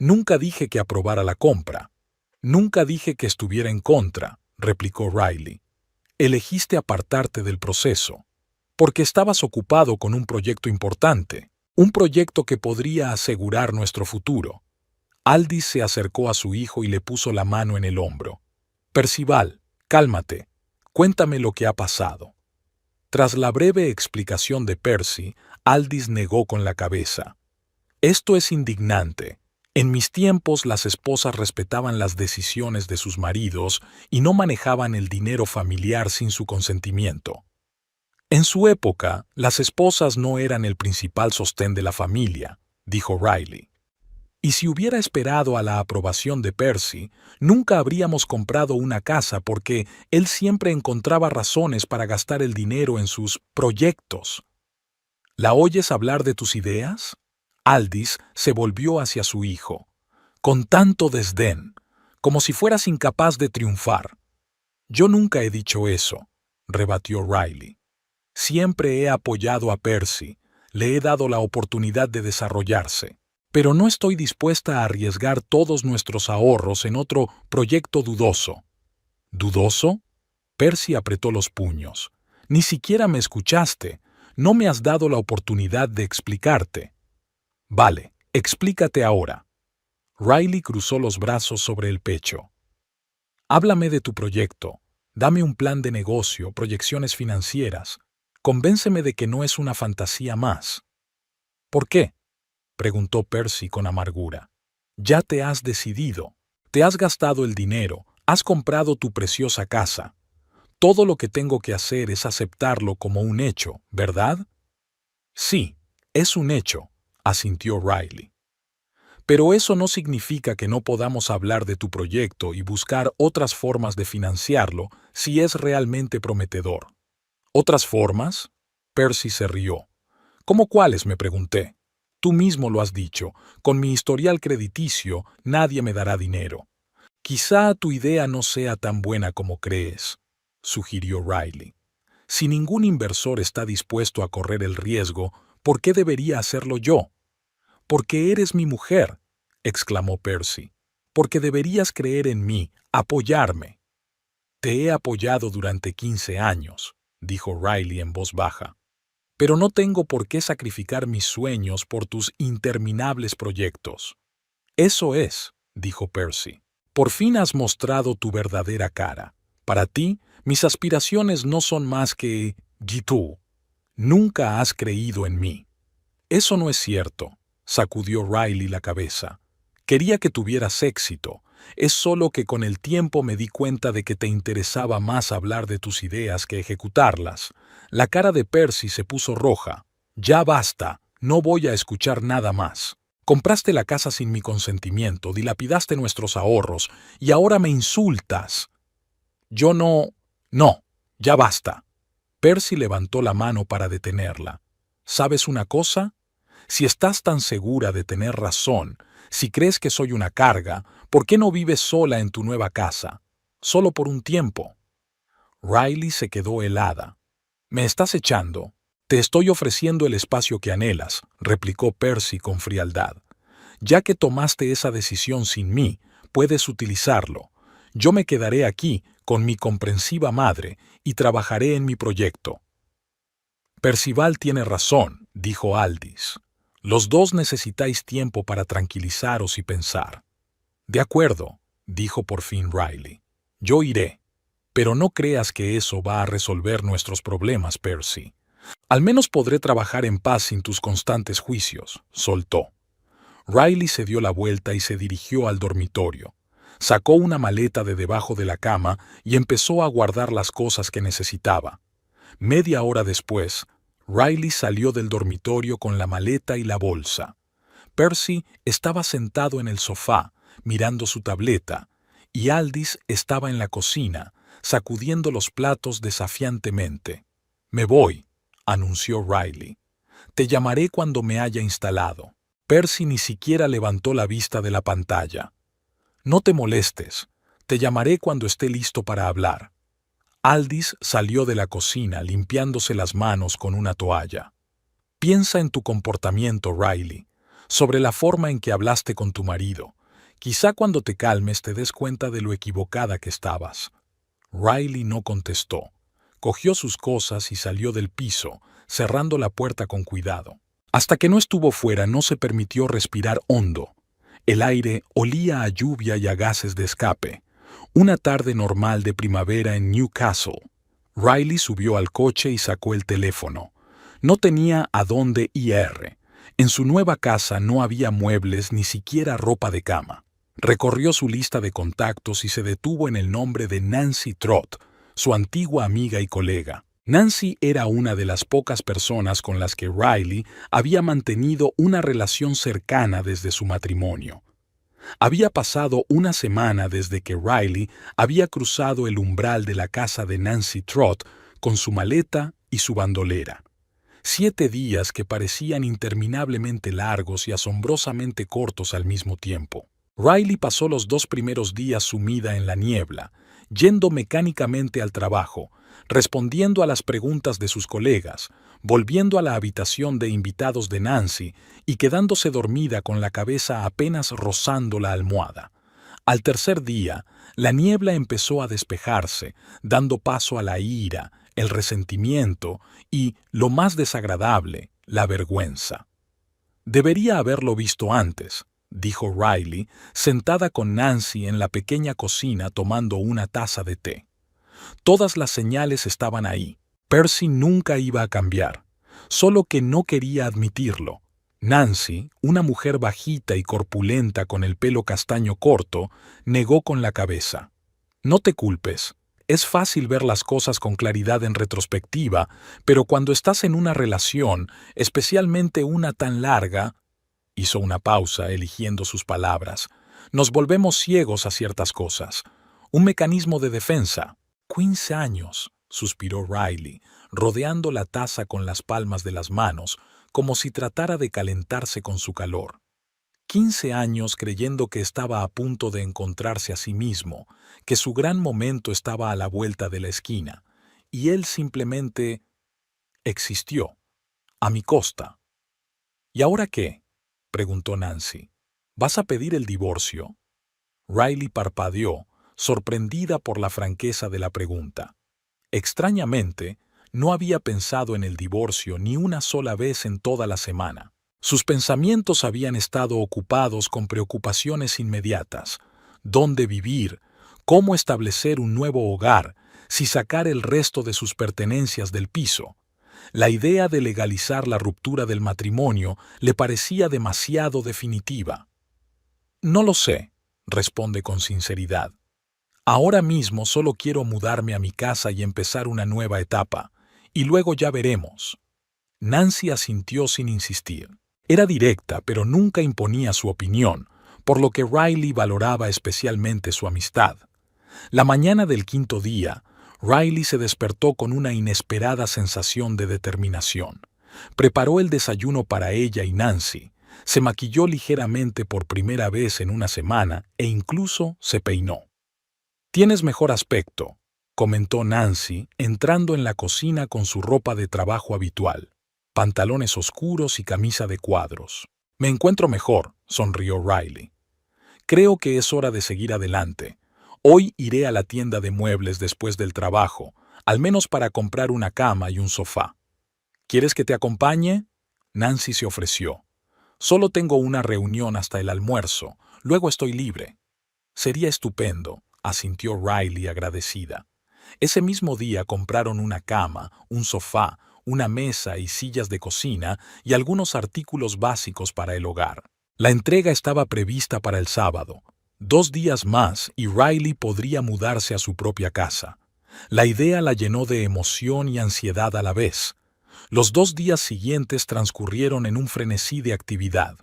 Nunca dije que aprobara la compra. Nunca dije que estuviera en contra, replicó Riley. Elegiste apartarte del proceso, porque estabas ocupado con un proyecto importante, un proyecto que podría asegurar nuestro futuro. Aldis se acercó a su hijo y le puso la mano en el hombro. Percival, cálmate. Cuéntame lo que ha pasado. Tras la breve explicación de Percy, Aldis negó con la cabeza. Esto es indignante. En mis tiempos las esposas respetaban las decisiones de sus maridos y no manejaban el dinero familiar sin su consentimiento. En su época, las esposas no eran el principal sostén de la familia, dijo Riley. Y si hubiera esperado a la aprobación de Percy, nunca habríamos comprado una casa porque él siempre encontraba razones para gastar el dinero en sus proyectos. ¿La oyes hablar de tus ideas? Aldis se volvió hacia su hijo, con tanto desdén, como si fueras incapaz de triunfar. Yo nunca he dicho eso, rebatió Riley. Siempre he apoyado a Percy, le he dado la oportunidad de desarrollarse, pero no estoy dispuesta a arriesgar todos nuestros ahorros en otro proyecto dudoso. ¿Dudoso? Percy apretó los puños. Ni siquiera me escuchaste, no me has dado la oportunidad de explicarte. Vale, explícate ahora. Riley cruzó los brazos sobre el pecho. Háblame de tu proyecto. Dame un plan de negocio, proyecciones financieras. Convénceme de que no es una fantasía más. ¿Por qué? Preguntó Percy con amargura. Ya te has decidido. Te has gastado el dinero. Has comprado tu preciosa casa. Todo lo que tengo que hacer es aceptarlo como un hecho, ¿verdad? Sí, es un hecho, asintió Riley. Pero eso no significa que no podamos hablar de tu proyecto y buscar otras formas de financiarlo si es realmente prometedor. ¿Otras formas? Percy se rió. ¿Cómo cuáles?, me pregunté. Tú mismo lo has dicho, con mi historial crediticio nadie me dará dinero. Quizá tu idea no sea tan buena como crees, sugirió Riley. Si ningún inversor está dispuesto a correr el riesgo, ¿por qué debería hacerlo yo? Porque eres mi mujer, exclamó Percy. Porque deberías creer en mí, apoyarme. Te he apoyado durante 15 años, dijo Riley en voz baja. Pero no tengo por qué sacrificar mis sueños por tus interminables proyectos. Eso es, dijo Percy. Por fin has mostrado tu verdadera cara. Para ti, mis aspiraciones no son más que tú. Nunca has creído en mí. Eso no es cierto, sacudió Riley la cabeza. Quería que tuvieras éxito. Es solo que con el tiempo me di cuenta de que te interesaba más hablar de tus ideas que ejecutarlas. La cara de Percy se puso roja. Ya basta, no voy a escuchar nada más. Compraste la casa sin mi consentimiento, dilapidaste nuestros ahorros, y ahora me insultas. Yo no... No, ya basta. Percy levantó la mano para detenerla. ¿Sabes una cosa? Si estás tan segura de tener razón, si crees que soy una carga, ¿por qué no vives sola en tu nueva casa? Solo por un tiempo. Riley se quedó helada. ¿Me estás echando? Te estoy ofreciendo el espacio que anhelas, replicó Percy con frialdad. Ya que tomaste esa decisión sin mí, puedes utilizarlo. Yo me quedaré aquí con mi comprensiva madre y trabajaré en mi proyecto. Percival tiene razón, dijo Aldis. Los dos necesitáis tiempo para tranquilizaros y pensar. De acuerdo, dijo por fin Riley. Yo iré. Pero no creas que eso va a resolver nuestros problemas, Percy. Al menos podré trabajar en paz sin tus constantes juicios, soltó. Riley se dio la vuelta y se dirigió al dormitorio. Sacó una maleta de debajo de la cama y empezó a guardar las cosas que necesitaba. Media hora después, Riley salió del dormitorio con la maleta y la bolsa. Percy estaba sentado en el sofá, mirando su tableta, y Aldis estaba en la cocina, sacudiendo los platos desafiantemente. «Me voy», anunció Riley. «Te llamaré cuando me haya instalado». Percy ni siquiera levantó la vista de la pantalla. «No te molestes. Te llamaré cuando esté listo para hablar». Aldis salió de la cocina limpiándose las manos con una toalla. «Piensa en tu comportamiento, Riley, sobre la forma en que hablaste con tu marido. Quizá cuando te calmes te des cuenta de lo equivocada que estabas». Riley no contestó. Cogió sus cosas y salió del piso, cerrando la puerta con cuidado. Hasta que no estuvo fuera no se permitió respirar hondo. El aire olía a lluvia y a gases de escape. Una tarde normal de primavera en Newcastle. Riley subió al coche y sacó el teléfono. No tenía a dónde ir. En su nueva casa no había muebles ni siquiera ropa de cama. Recorrió su lista de contactos y se detuvo en el nombre de Nancy Trott, su antigua amiga y colega. Nancy era una de las pocas personas con las que Riley había mantenido una relación cercana desde su matrimonio. Había pasado una semana desde que Riley había cruzado el umbral de la casa de Nancy Trott con su maleta y su bandolera. 7 días que parecían interminablemente largos y asombrosamente cortos al mismo tiempo. Riley pasó los 2 primeros días sumida en la niebla, yendo mecánicamente al trabajo, respondiendo a las preguntas de sus colegas, volviendo a la habitación de invitados de Nancy y quedándose dormida con la cabeza apenas rozando la almohada. Al tercer día, la niebla empezó a despejarse, dando paso a la ira, el resentimiento y, lo más desagradable, la vergüenza. «Debería haberlo visto antes», dijo Riley, sentada con Nancy en la pequeña cocina tomando una taza de té. Todas las señales estaban ahí. Percy nunca iba a cambiar, solo que no quería admitirlo. Nancy, una mujer bajita y corpulenta con el pelo castaño corto, negó con la cabeza. «No te culpes. Es fácil ver las cosas con claridad en retrospectiva, pero cuando estás en una relación, especialmente una tan larga», hizo una pausa, eligiendo sus palabras, «nos volvemos ciegos a ciertas cosas. Un mecanismo de defensa». «15 años», suspiró Riley, rodeando la taza con las palmas de las manos, como si tratara de calentarse con su calor. 15 años creyendo que estaba a punto de encontrarse a sí mismo, que su gran momento estaba a la vuelta de la esquina, y él simplemente existió, a mi costa. «¿Y ahora qué?», preguntó Nancy. «¿Vas a pedir el divorcio?». Riley parpadeó, sorprendida por la franqueza de la pregunta. Extrañamente, no había pensado en el divorcio ni una sola vez en toda la semana. Sus pensamientos habían estado ocupados con preocupaciones inmediatas: dónde vivir, cómo establecer un nuevo hogar, si sacar el resto de sus pertenencias del piso. La idea de legalizar la ruptura del matrimonio le parecía demasiado definitiva. «No lo sé», responde con sinceridad. «Ahora mismo solo quiero mudarme a mi casa y empezar una nueva etapa, y luego ya veremos». Nancy asintió sin insistir. Era directa, pero nunca imponía su opinión, por lo que Riley valoraba especialmente su amistad. La mañana del 5.º día, Riley se despertó con una inesperada sensación de determinación. Preparó el desayuno para ella y Nancy, se maquilló ligeramente por primera vez en una semana e incluso se peinó. «Tienes mejor aspecto», comentó Nancy, entrando en la cocina con su ropa de trabajo habitual, pantalones oscuros y camisa de cuadros. Me encuentro mejor, sonrió Riley. Creo que es hora de seguir adelante. Hoy iré a la tienda de muebles después del trabajo, al menos para comprar una cama y un sofá. ¿Quieres que te acompañe? Nancy se ofreció. Solo tengo una reunión hasta el almuerzo, luego estoy libre. Sería estupendo, asintió Riley agradecida. Ese mismo día compraron una cama, un sofá, una mesa y sillas de cocina y algunos artículos básicos para el hogar. La entrega estaba prevista para el sábado. 2 días más y Riley podría mudarse a su propia casa. La idea la llenó de emoción y ansiedad a la vez. Los 2 días siguientes transcurrieron en un frenesí de actividad.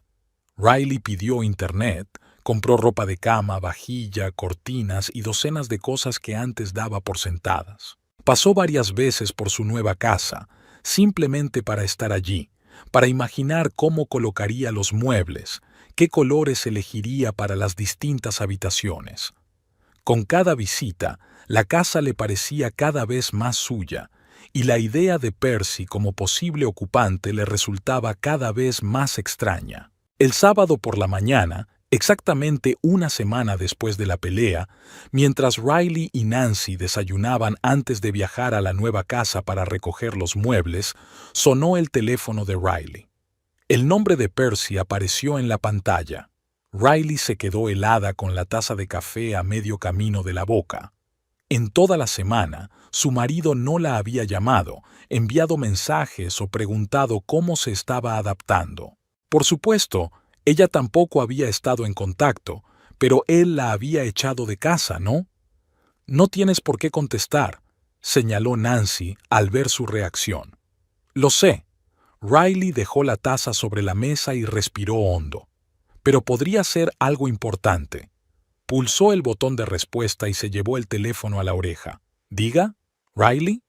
Riley pidió internet, compró ropa de cama, vajilla, cortinas y docenas de cosas que antes daba por sentadas. Pasó varias veces por su nueva casa, simplemente para estar allí, para imaginar cómo colocaría los muebles, qué colores elegiría para las distintas habitaciones. Con cada visita, la casa le parecía cada vez más suya, y la idea de Percy como posible ocupante le resultaba cada vez más extraña. El sábado por la mañana, exactamente una semana después de la pelea, mientras Riley y Nancy desayunaban antes de viajar a la nueva casa para recoger los muebles, sonó el teléfono de Riley. El nombre de Percy apareció en la pantalla. Riley se quedó helada con la taza de café a medio camino de la boca. En toda la semana, su marido no la había llamado, enviado mensajes o preguntado cómo se estaba adaptando. Por supuesto, ella tampoco había estado en contacto, pero él la había echado de casa, ¿no? No tienes por qué contestar, señaló Nancy al ver su reacción. Lo sé. Riley dejó la taza sobre la mesa y respiró hondo. Pero podría ser algo importante. Pulsó el botón de respuesta y se llevó el teléfono a la oreja. ¿Diga? ¿Riley?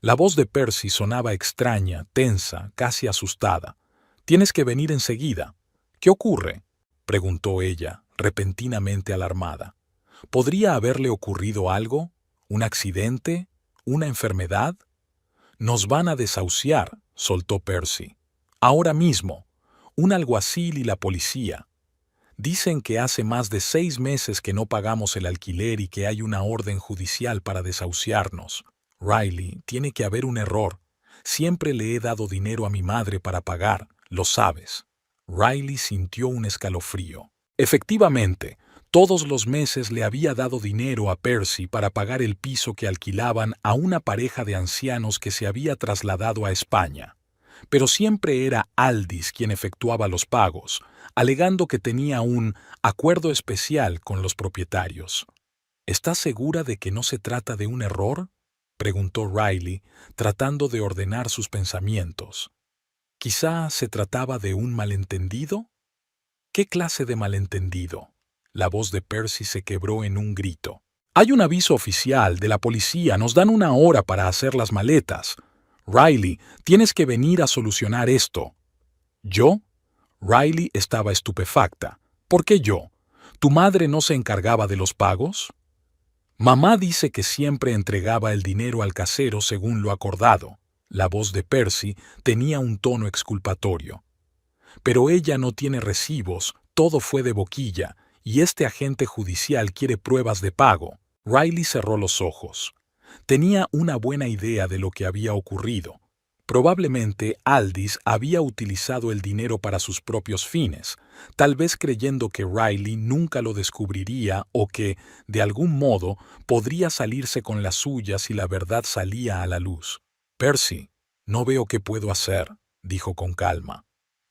La voz de Percy sonaba extraña, tensa, casi asustada. Tienes que venir enseguida. ¿Qué ocurre? Preguntó ella, repentinamente alarmada. ¿Podría haberle ocurrido algo? ¿Un accidente? ¿Una enfermedad? Nos van a desahuciar, soltó Percy. Ahora mismo. Un alguacil y la policía. Dicen que hace más de 6 meses que no pagamos el alquiler y que hay una orden judicial para desahuciarnos. Riley, tiene que haber un error. Siempre le he dado dinero a mi madre para pagar, lo sabes. Riley sintió un escalofrío. Efectivamente, todos los meses le había dado dinero a Percy para pagar el piso que alquilaban a una pareja de ancianos que se había trasladado a España. Pero siempre era Aldis quien efectuaba los pagos, alegando que tenía un acuerdo especial con los propietarios. ¿Estás segura de que no se trata de un error?, preguntó Riley, tratando de ordenar sus pensamientos. ¿Quizá se trataba de un malentendido? ¿Qué clase de malentendido? La voz de Percy se quebró en un grito. Hay un aviso oficial de la policía, nos dan 1 hora para hacer las maletas. Riley, tienes que venir a solucionar esto. ¿Yo? Riley estaba estupefacta. ¿Por qué yo? ¿Tu madre no se encargaba de los pagos? Mamá dice que siempre entregaba el dinero al casero según lo acordado. La voz de Percy tenía un tono exculpatorio. Pero ella no tiene recibos, todo fue de boquilla, y este agente judicial quiere pruebas de pago. Riley cerró los ojos. Tenía una buena idea de lo que había ocurrido. Probablemente Aldis había utilizado el dinero para sus propios fines, tal vez creyendo que Riley nunca lo descubriría o que, de algún modo, podría salirse con la suya si la verdad salía a la luz. Percy, no veo qué puedo hacer, dijo con calma.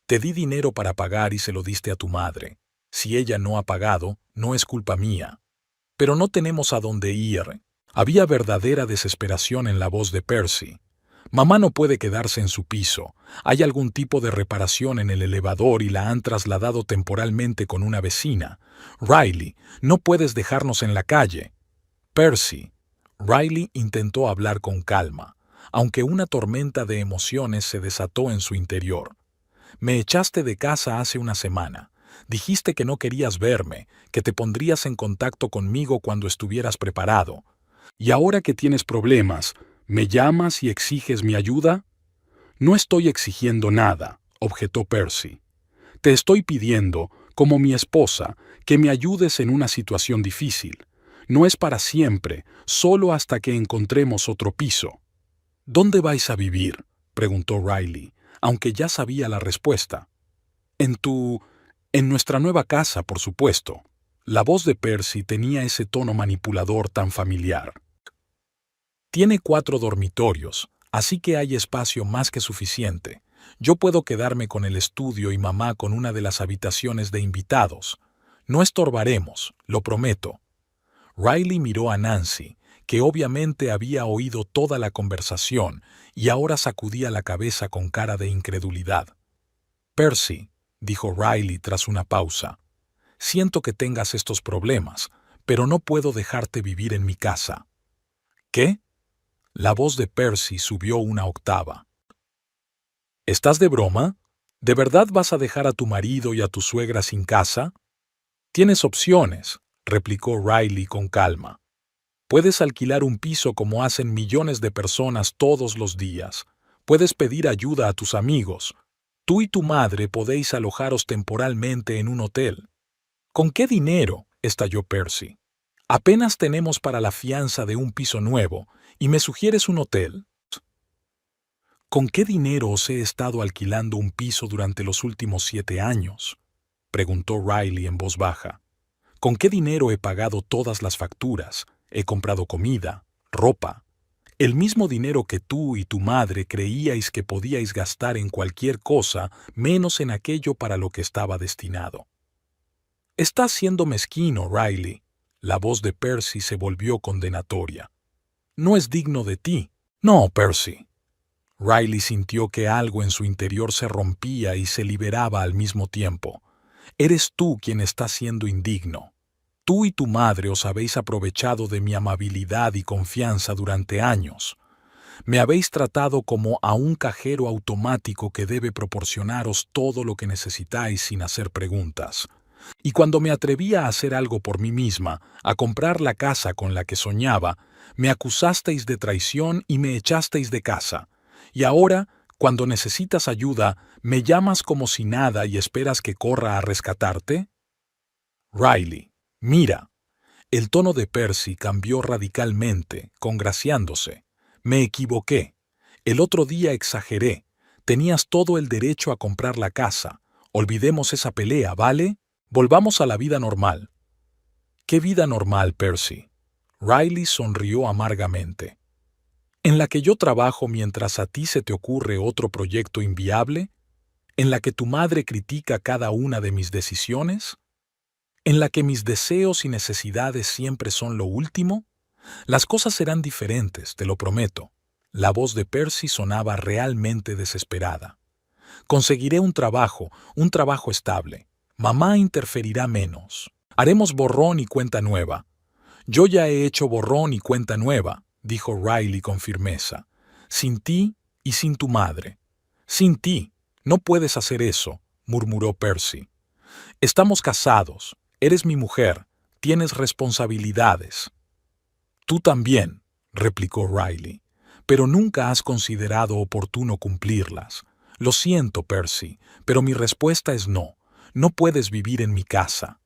Te di dinero para pagar y se lo diste a tu madre. Si ella no ha pagado, no es culpa mía. Pero no tenemos a dónde ir. Había verdadera desesperación en la voz de Percy. Mamá no puede quedarse en su piso. Hay algún tipo de reparación en el elevador y la han trasladado temporalmente con una vecina. Riley, no puedes dejarnos en la calle. Percy. Riley intentó hablar con calma, aunque una tormenta de emociones se desató en su interior. Me echaste de casa hace una semana. Dijiste que no querías verme, que te pondrías en contacto conmigo cuando estuvieras preparado. ¿Y ahora que tienes problemas, me llamas y exiges mi ayuda? No estoy exigiendo nada, objetó Percy. Te estoy pidiendo, como mi esposa, que me ayudes en una situación difícil. No es para siempre, solo hasta que encontremos otro piso. ¿Dónde vais a vivir?, preguntó Riley, aunque ya sabía la respuesta. En nuestra nueva casa, por supuesto. La voz de Percy tenía ese tono manipulador tan familiar. Tiene 4 dormitorios, así que hay espacio más que suficiente. Yo puedo quedarme con el estudio y mamá con una de las habitaciones de invitados. No estorbaremos, lo prometo. Riley miró a Nancy, que obviamente había oído toda la conversación y ahora sacudía la cabeza con cara de incredulidad. Percy, dijo Riley tras una pausa, siento que tengas estos problemas, pero no puedo dejarte vivir en mi casa. ¿Qué? La voz de Percy subió una octava. ¿Estás de broma? ¿De verdad vas a dejar a tu marido y a tu suegra sin casa? Tienes opciones, replicó Riley con calma. Puedes alquilar un piso como hacen millones de personas todos los días. Puedes pedir ayuda a tus amigos. Tú y tu madre podéis alojaros temporalmente en un hotel. ¿Con qué dinero?, estalló Percy. Apenas tenemos para la fianza de un piso nuevo, ¿y me sugieres un hotel? ¿Con qué dinero os he estado alquilando un piso durante los últimos 7 años? Preguntó Riley en voz baja. ¿Con qué dinero he pagado todas las facturas? He comprado comida, ropa. El mismo dinero que tú y tu madre creíais que podíais gastar en cualquier cosa, menos en aquello para lo que estaba destinado. Estás siendo mezquino, Riley. La voz de Percy se volvió condenatoria. No es digno de ti. No, Percy. Riley sintió que algo en su interior se rompía y se liberaba al mismo tiempo. Eres tú quien está siendo indigno. Tú y tu madre os habéis aprovechado de mi amabilidad y confianza durante años. Me habéis tratado como a un cajero automático que debe proporcionaros todo lo que necesitáis sin hacer preguntas. Y cuando me atrevía a hacer algo por mí misma, a comprar la casa con la que soñaba, me acusasteis de traición y me echasteis de casa. Y ahora, cuando necesitas ayuda, ¿me llamas como si nada y esperas que corra a rescatarte? Riley, mira. El tono de Percy cambió radicalmente, congraciándose. Me equivoqué. El otro día exageré. Tenías todo el derecho a comprar la casa. Olvidemos esa pelea, ¿vale? Volvamos a la vida normal. ¿Qué vida normal, Percy? Riley sonrió amargamente. ¿En la que yo trabajo mientras a ti se te ocurre otro proyecto inviable? ¿En la que tu madre critica cada una de mis decisiones? ¿En la que mis deseos y necesidades siempre son lo último? Las cosas serán diferentes, te lo prometo. La voz de Percy sonaba realmente desesperada. Conseguiré un trabajo estable. Mamá interferirá menos. Haremos borrón y cuenta nueva. Yo ya he hecho borrón y cuenta nueva, dijo Riley con firmeza. Sin ti y sin tu madre. Sin ti. No puedes hacer eso, murmuró Percy. Estamos casados. Eres mi mujer. Tienes responsabilidades. Tú también, replicó Riley, pero nunca has considerado oportuno cumplirlas. Lo siento, Percy, pero mi respuesta es no. No puedes vivir en mi casa.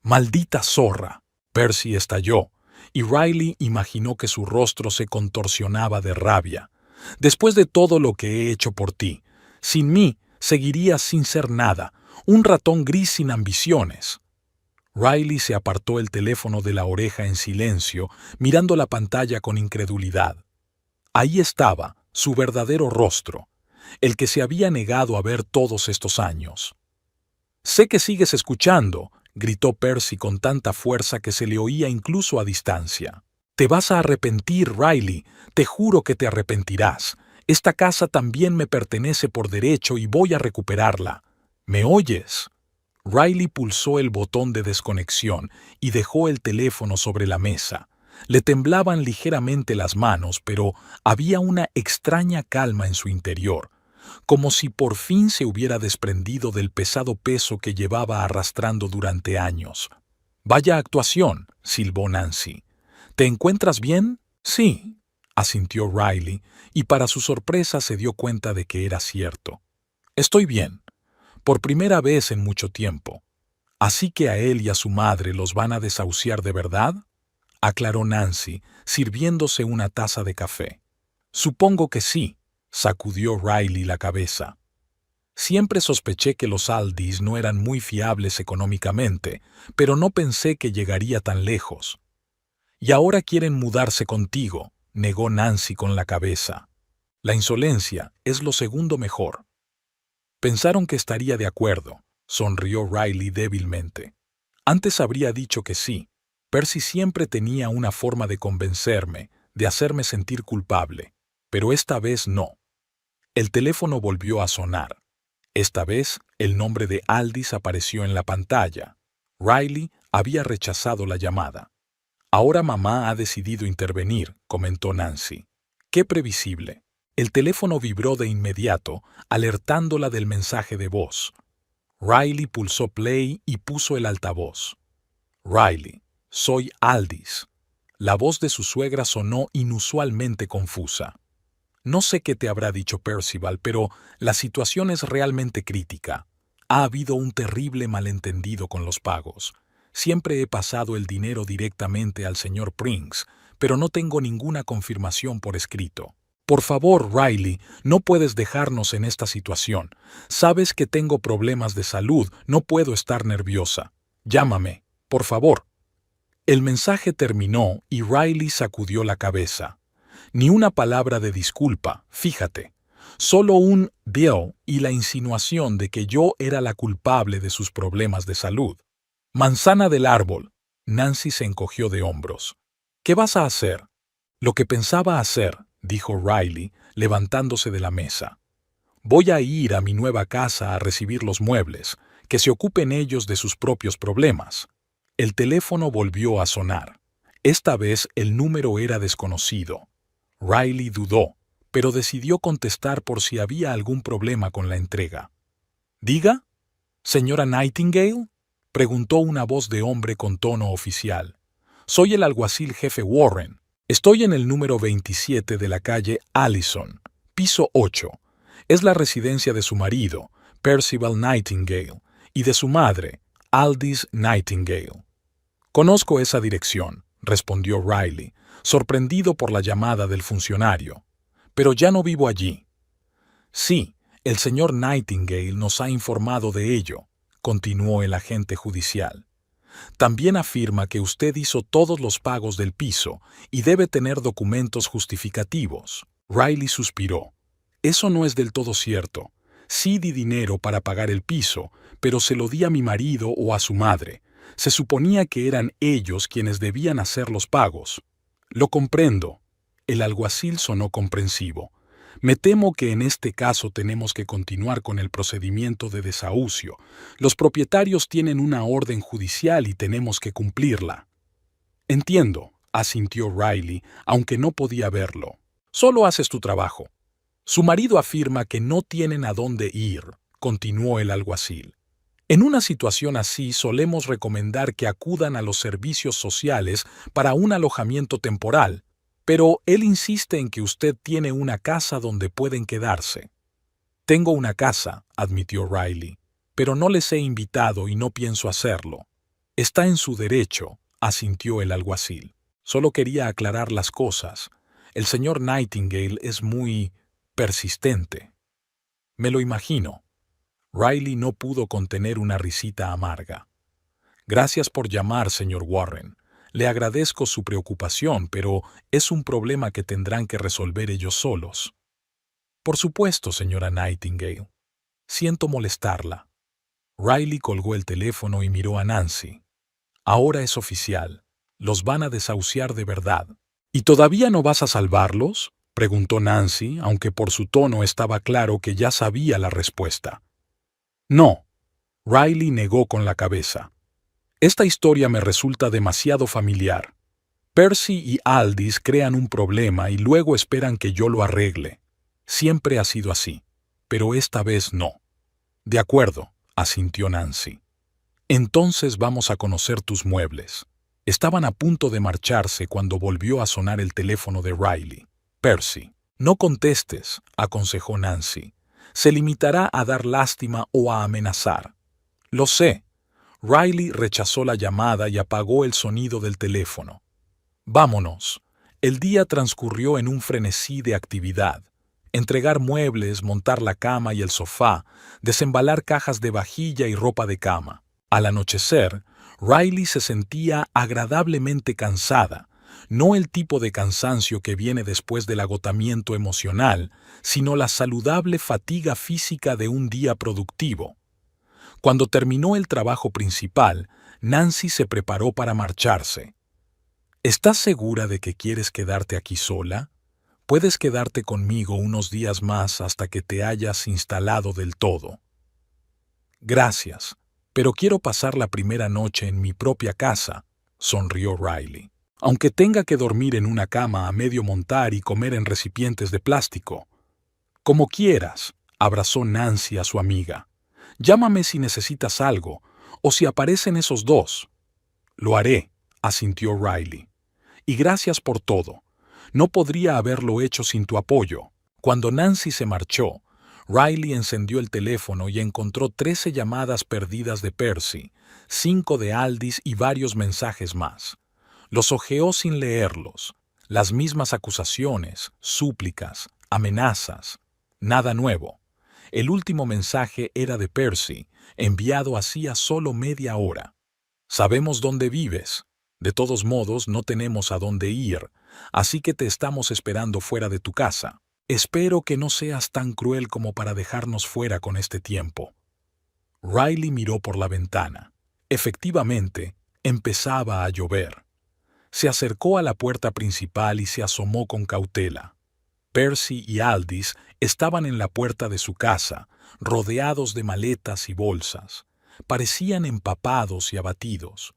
¡Maldita zorra! Percy estalló, y Riley imaginó que su rostro se contorsionaba de rabia. Después de todo lo que he hecho por ti, sin mí seguirías sin ser nada, un ratón gris sin ambiciones. Riley se apartó el teléfono de la oreja en silencio, mirando la pantalla con incredulidad. Ahí estaba, su verdadero rostro, el que se había negado a ver todos estos años. «Sé que sigues escuchando», gritó Percy con tanta fuerza que se le oía incluso a distancia. «Te vas a arrepentir, Riley, te juro que te arrepentirás. Esta casa también me pertenece por derecho y voy a recuperarla. ¿Me oyes?» Riley pulsó el botón de desconexión y dejó el teléfono sobre la mesa. Le temblaban ligeramente las manos, pero había una extraña calma en su interior, como si por fin se hubiera desprendido del pesado peso que llevaba arrastrando durante años. «Vaya actuación», silbó Nancy. «¿Te encuentras bien?» «Sí», asintió Riley, y para su sorpresa se dio cuenta de que era cierto. «Estoy bien. por primera vez en mucho tiempo. ¿Así que a él y a su madre los van a desahuciar de verdad?, aclaró Nancy, sirviéndose una taza de café. Supongo que sí, sacudió Riley la cabeza. Siempre sospeché que los Aldis no eran muy fiables económicamente, pero no pensé que llegaría tan lejos. Y ahora quieren mudarse contigo, negó Nancy con la cabeza. La insolencia es lo segundo mejor. Pensaron que estaría de acuerdo, sonrió Riley débilmente. Antes habría dicho que sí. Percy siempre tenía una forma de convencerme, de hacerme sentir culpable, pero esta vez no. El teléfono volvió a sonar. Esta vez, el nombre de Aldis apareció en la pantalla. Riley había rechazado la llamada. Ahora mamá ha decidido intervenir, comentó Nancy. Qué previsible. El teléfono vibró de inmediato, alertándola del mensaje de voz. Riley pulsó play y puso el altavoz. Riley, soy Aldis. La voz de su suegra sonó inusualmente confusa. No sé qué te habrá dicho Percival, pero la situación es realmente crítica. Ha habido un terrible malentendido con los pagos. Siempre he pasado el dinero directamente al señor Prince, pero no tengo ninguna confirmación por escrito. Por favor, Riley, no puedes dejarnos en esta situación. Sabes que tengo problemas de salud, no puedo estar nerviosa. Llámame, por favor. El mensaje terminó y Riley sacudió la cabeza. Ni una palabra de disculpa, fíjate. Solo un Bill y la insinuación de que yo era la culpable de sus problemas de salud. Manzana del árbol. Nancy se encogió de hombros. ¿Qué vas a hacer? Lo que pensaba hacer, dijo Riley, levantándose de la mesa. Voy a ir a mi nueva casa a recibir los muebles, que se ocupen ellos de sus propios problemas. El teléfono volvió a sonar. Esta vez el número era desconocido. Riley dudó, pero decidió contestar por si había algún problema con la entrega. ¿Diga? ¿Señora Nightingale?, preguntó una voz de hombre con tono oficial. Soy el alguacil jefe Warren. Estoy en el número 27 de la calle Allison, piso 8. Es la residencia de su marido, Percival Nightingale, y de su madre, Aldis Nightingale. Conozco esa dirección, respondió Riley, sorprendido por la llamada del funcionario. Pero ya no vivo allí. Sí, el señor Nightingale nos ha informado de ello, continuó el agente judicial. También afirma que usted hizo todos los pagos del piso y debe tener documentos justificativos. Riley suspiró. Eso no es del todo cierto. Sí di dinero para pagar el piso, pero se lo di a mi marido o a su madre. Se suponía que eran ellos quienes debían hacer los pagos. Lo comprendo. El alguacil sonó comprensivo. Me temo que en este caso tenemos que continuar con el procedimiento de desahucio. Los propietarios tienen una orden judicial y tenemos que cumplirla. Entiendo, asintió Riley, aunque no podía verlo. Solo haces tu trabajo. Su marido afirma que no tienen a dónde ir, continuó el alguacil. En una situación así solemos recomendar que acudan a los servicios sociales para un alojamiento temporal, pero él insiste en que usted tiene una casa donde pueden quedarse. Tengo una casa, admitió Riley, pero no les he invitado y no pienso hacerlo. Está en su derecho, asintió el alguacil. Solo quería aclarar las cosas. El señor Nightingale es muy persistente. Me lo imagino. Riley no pudo contener una risita amarga. Gracias por llamar, señor Warren. Le agradezco su preocupación, pero es un problema que tendrán que resolver ellos solos. Por supuesto, señora Nightingale. Siento molestarla. Riley colgó el teléfono y miró a Nancy. Ahora es oficial. Los van a desahuciar de verdad. ¿Y todavía no vas a salvarlos?, preguntó Nancy, aunque por su tono estaba claro que ya sabía la respuesta. No. Riley negó con la cabeza. Esta historia me resulta demasiado familiar. Percy y Aldis crean un problema y luego esperan que yo lo arregle. Siempre ha sido así, pero esta vez no. De acuerdo, asintió Nancy. Entonces vamos a conocer tus muebles. Estaban a punto de marcharse cuando volvió a sonar el teléfono de Riley. Percy, no contestes, aconsejó Nancy. Se limitará a dar lástima o a amenazar. Lo sé. Riley rechazó la llamada y apagó el sonido del teléfono. Vámonos. El día transcurrió en un frenesí de actividad. Entregar muebles, montar la cama y el sofá, desembalar cajas de vajilla y ropa de cama. Al anochecer, Riley se sentía agradablemente cansada, no el tipo de cansancio que viene después del agotamiento emocional, sino la saludable fatiga física de un día productivo. Cuando terminó el trabajo principal, Nancy se preparó para marcharse. ¿Estás segura de que quieres quedarte aquí sola? Puedes quedarte conmigo unos días más hasta que te hayas instalado del todo. Gracias, pero quiero pasar la primera noche en mi propia casa, sonrió Riley. Aunque tenga que dormir en una cama a medio montar y comer en recipientes de plástico. Como quieras, abrazó Nancy a su amiga. Llámame si necesitas algo, o si aparecen esos dos. Lo haré, asintió Riley. Y gracias por todo. No podría haberlo hecho sin tu apoyo. Cuando Nancy se marchó, Riley encendió el teléfono y encontró 13 llamadas perdidas de Percy, 5 de Aldis y varios mensajes más. Los hojeó sin leerlos. Las mismas acusaciones, súplicas, amenazas. Nada nuevo. El último mensaje era de Percy, enviado hacía solo media hora. Sabemos dónde vives. De todos modos, no tenemos a dónde ir, así que te estamos esperando fuera de tu casa. Espero que no seas tan cruel como para dejarnos fuera con este tiempo. Riley miró por la ventana. Efectivamente, empezaba a llover. Se acercó a la puerta principal y se asomó con cautela. Percy y Aldis estaban en la puerta de su casa, rodeados de maletas y bolsas. Parecían empapados y abatidos.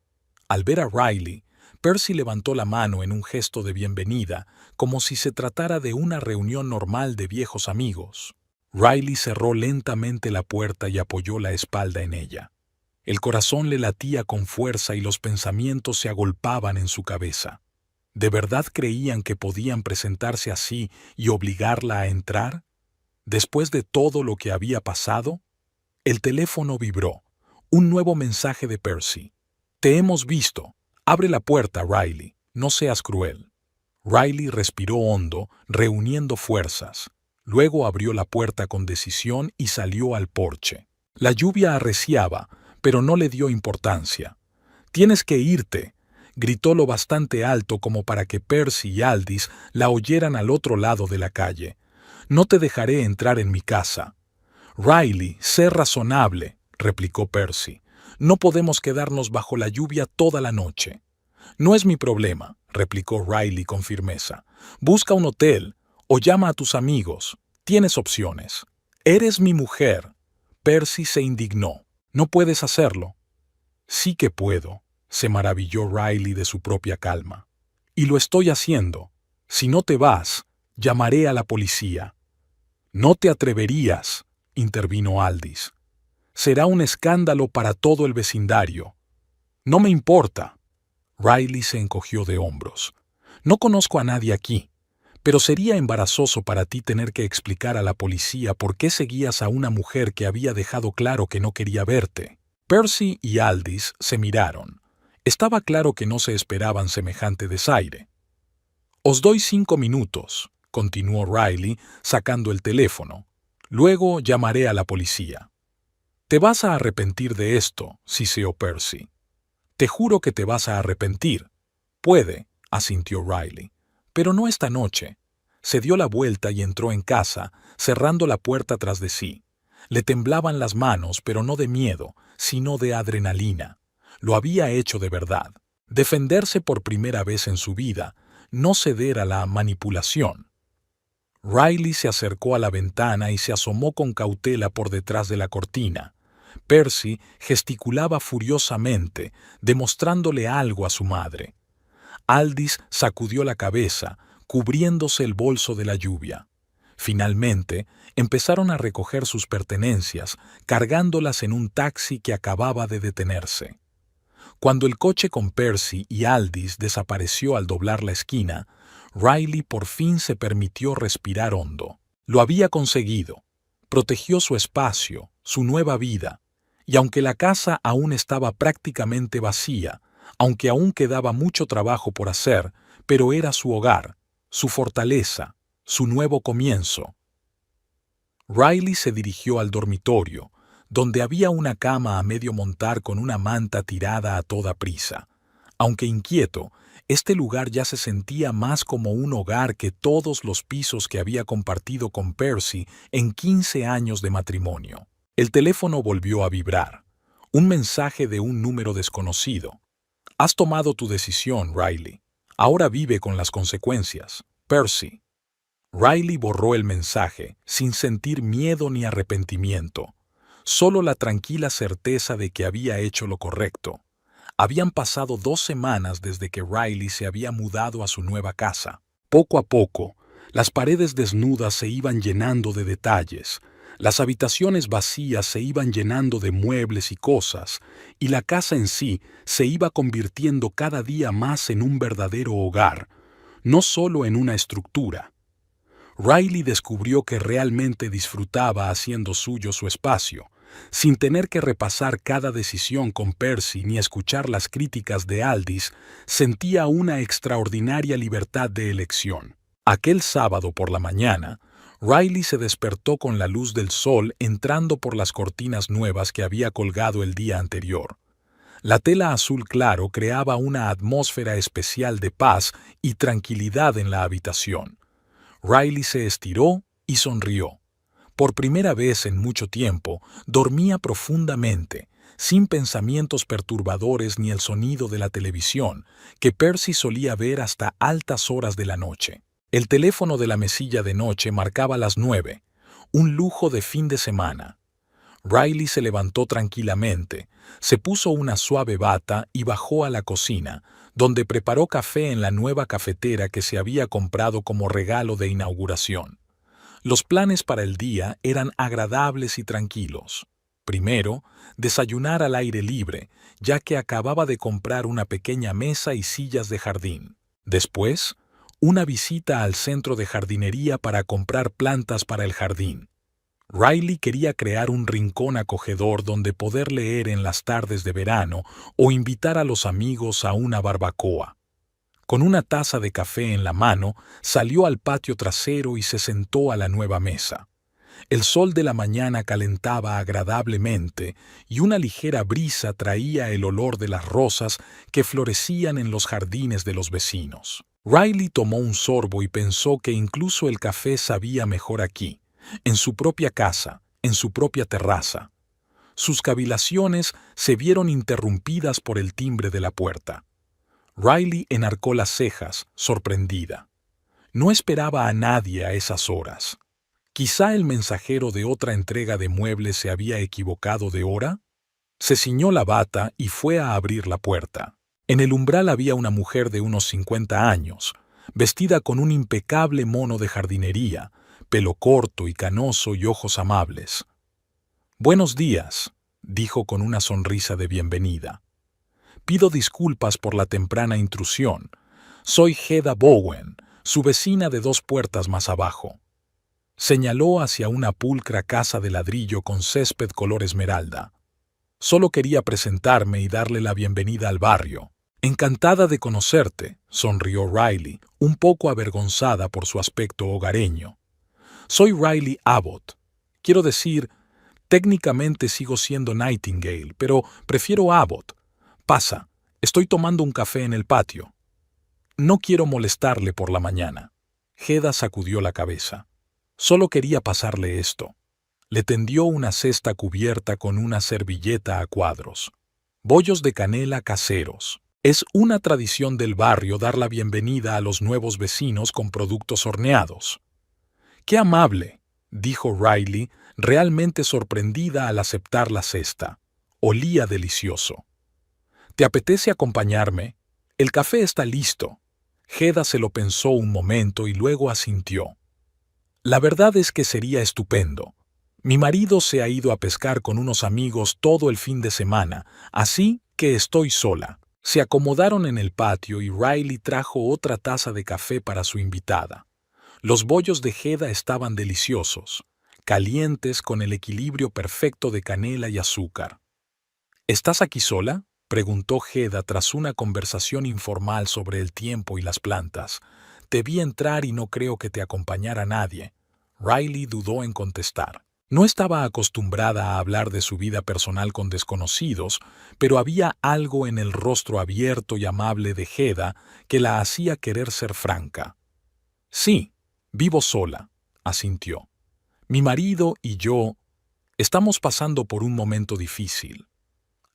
Al ver a Riley, Percy levantó la mano en un gesto de bienvenida, como si se tratara de una reunión normal de viejos amigos. Riley cerró lentamente la puerta y apoyó la espalda en ella. El corazón le latía con fuerza y los pensamientos se agolpaban en su cabeza. ¿De verdad creían que podían presentarse así y obligarla a entrar? Después de todo lo que había pasado, el teléfono vibró. Un nuevo mensaje de Percy. Te hemos visto. Abre la puerta, Riley. No seas cruel. Riley respiró hondo, reuniendo fuerzas. Luego abrió la puerta con decisión y salió al porche. La lluvia arreciaba, pero no le dio importancia. «Tienes que irte», gritó lo bastante alto como para que Percy y Aldis la oyeran al otro lado de la calle. «No te dejaré entrar en mi casa». «Riley, sé razonable», replicó Percy. «No podemos quedarnos bajo la lluvia toda la noche». «No es mi problema», replicó Riley con firmeza. «Busca un hotel o llama a tus amigos. Tienes opciones». «Eres mi mujer». Percy se indignó. «No puedes hacerlo». «Sí que puedo», se maravilló Riley de su propia calma. «Y lo estoy haciendo. Si no te vas, llamaré a la policía». «No te atreverías», intervino Aldis. «Será un escándalo para todo el vecindario». «No me importa». Riley se encogió de hombros. «No conozco a nadie aquí, pero sería embarazoso para ti tener que explicar a la policía por qué seguías a una mujer que había dejado claro que no quería verte». Percy y Aldis se miraron. Estaba claro que no se esperaban semejante desaire. «Os doy 5 minutos», continuó Riley, sacando el teléfono. «Luego llamaré a la policía». «Te vas a arrepentir de esto», siseó Percy. «Te juro que te vas a arrepentir». «Puede», asintió Riley. «Pero no esta noche». Se dio la vuelta y entró en casa, cerrando la puerta tras de sí. Le temblaban las manos, pero no de miedo, sino de adrenalina. Lo había hecho de verdad. Defenderse por primera vez en su vida, no ceder a la manipulación. Riley se acercó a la ventana y se asomó con cautela por detrás de la cortina. Percy gesticulaba furiosamente, demostrándole algo a su madre. Aldis sacudió la cabeza, cubriéndose el bolso de la lluvia. Finalmente, empezaron a recoger sus pertenencias, cargándolas en un taxi que acababa de detenerse. Cuando el coche con Percy y Aldis desapareció al doblar la esquina, Riley por fin se permitió respirar hondo. Lo había conseguido. protegió su espacio, su nueva vida, y aunque la casa aún estaba prácticamente vacía, aunque aún quedaba mucho trabajo por hacer, pero era su hogar, su fortaleza, su nuevo comienzo. Riley se dirigió al dormitorio, donde había una cama a medio montar con una manta tirada a toda prisa. Aunque inquieto, este lugar ya se sentía más como un hogar que todos los pisos que había compartido con Percy en 15 años de matrimonio. El teléfono volvió a vibrar. Un mensaje de un número desconocido. Has tomado tu decisión, Riley. Ahora vive con las consecuencias. Percy. Riley borró el mensaje, sin sentir miedo ni arrepentimiento. Solo la tranquila certeza de que había hecho lo correcto. Habían pasado 2 semanas desde que Riley se había mudado a su nueva casa. Poco a poco, las paredes desnudas se iban llenando de detalles, las habitaciones vacías se iban llenando de muebles y cosas, y la casa en sí se iba convirtiendo cada día más en un verdadero hogar, no solo en una estructura. Riley descubrió que realmente disfrutaba haciendo suyo su espacio, sin tener que repasar cada decisión con Percy ni escuchar las críticas de Aldis. Sentía una extraordinaria libertad de elección. Aquel sábado por la mañana, Riley se despertó con la luz del sol entrando por las cortinas nuevas que había colgado el día anterior. La tela azul claro creaba una atmósfera especial de paz y tranquilidad en la habitación. Riley se estiró y sonrió. Por primera vez en mucho tiempo, dormía profundamente, sin pensamientos perturbadores ni el sonido de la televisión, que Percy solía ver hasta altas horas de la noche. El teléfono de la mesilla de noche marcaba las 9, un lujo de fin de semana. Riley se levantó tranquilamente, se puso una suave bata y bajó a la cocina, donde preparó café en la nueva cafetera que se había comprado como regalo de inauguración. Los planes para el día eran agradables y tranquilos. Primero, desayunar al aire libre, ya que acababa de comprar una pequeña mesa y sillas de jardín. Después, una visita al centro de jardinería para comprar plantas para el jardín. Riley quería crear un rincón acogedor donde poder leer en las tardes de verano o invitar a los amigos a una barbacoa. Con una taza de café en la mano, salió al patio trasero y se sentó a la nueva mesa. El sol de la mañana calentaba agradablemente y una ligera brisa traía el olor de las rosas que florecían en los jardines de los vecinos. Riley tomó un sorbo y pensó que incluso el café sabía mejor aquí, en su propia casa, en su propia terraza. Sus cavilaciones se vieron interrumpidas por el timbre de la puerta. Riley enarcó las cejas, sorprendida. No esperaba a nadie a esas horas. ¿Quizá el mensajero de otra entrega de muebles se había equivocado de hora? Se ciñó la bata y fue a abrir la puerta. En el umbral había una mujer de unos 50 años, vestida con un impecable mono de jardinería, pelo corto y canoso y ojos amables. «Buenos días», dijo con una sonrisa de bienvenida. «Pido disculpas por la temprana intrusión. Soy Hedda Bowen, su vecina de 2 puertas más abajo». Señaló hacia una pulcra casa de ladrillo con césped color esmeralda. «Solo quería presentarme y darle la bienvenida al barrio». «Encantada de conocerte», sonrió Riley, un poco avergonzada por su aspecto hogareño. «Soy Riley Abbott. Quiero decir, técnicamente sigo siendo Nightingale, pero prefiero Abbott. Pasa, estoy tomando un café en el patio». «No quiero molestarle por la mañana». Hedda sacudió la cabeza. «Solo quería pasarle esto». Le tendió una cesta cubierta con una servilleta a cuadros. «Bollos de canela caseros. Es una tradición del barrio dar la bienvenida a los nuevos vecinos con productos horneados». «Qué amable», dijo Riley, realmente sorprendida al aceptar la cesta. Olía delicioso. «¿Te apetece acompañarme? El café está listo». Hedda se lo pensó un momento y luego asintió. «La verdad es que sería estupendo. Mi marido se ha ido a pescar con unos amigos todo el fin de semana, así que estoy sola». Se acomodaron en el patio y Riley trajo otra taza de café para su invitada. Los bollos de Hedda estaban deliciosos. calientes con el equilibrio perfecto de canela y azúcar. ¿Estás aquí sola?, preguntó Hedda tras una conversación informal sobre el tiempo y las plantas. Te vi entrar y no creo que te acompañara nadie. Riley dudó en contestar. No estaba acostumbrada a hablar de su vida personal con desconocidos, pero había algo en el rostro abierto y amable de Hedda que la hacía querer ser franca. Sí, vivo sola, asintió. Mi marido y yo estamos pasando por un momento difícil.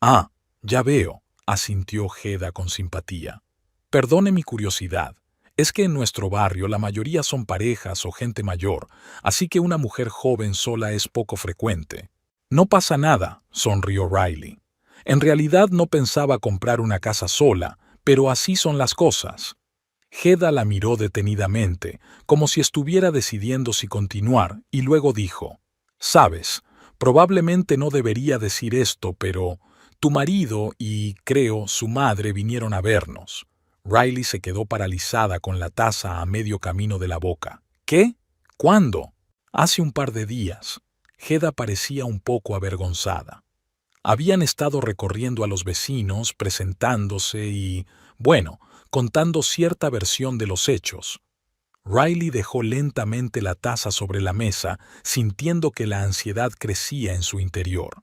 Ah, ya veo, asintió Hedda con simpatía. Perdone mi curiosidad. Es que en nuestro barrio la mayoría son parejas o gente mayor, así que una mujer joven sola es poco frecuente. No pasa nada, sonrió Riley. En realidad no pensaba comprar una casa sola, pero así son las cosas. Hedda la miró detenidamente, como si estuviera decidiendo si continuar, y luego dijo: «Sabes, probablemente no debería decir esto, pero tu marido y, creo, su madre vinieron a vernos». Riley se quedó paralizada con la taza a medio camino de la boca. «¿Qué? ¿Cuándo?» «Hace un par de días». Hedda parecía un poco avergonzada. Habían estado recorriendo a los vecinos, presentándose y, bueno, contando cierta versión de los hechos. Riley dejó lentamente la taza sobre la mesa, sintiendo que la ansiedad crecía en su interior.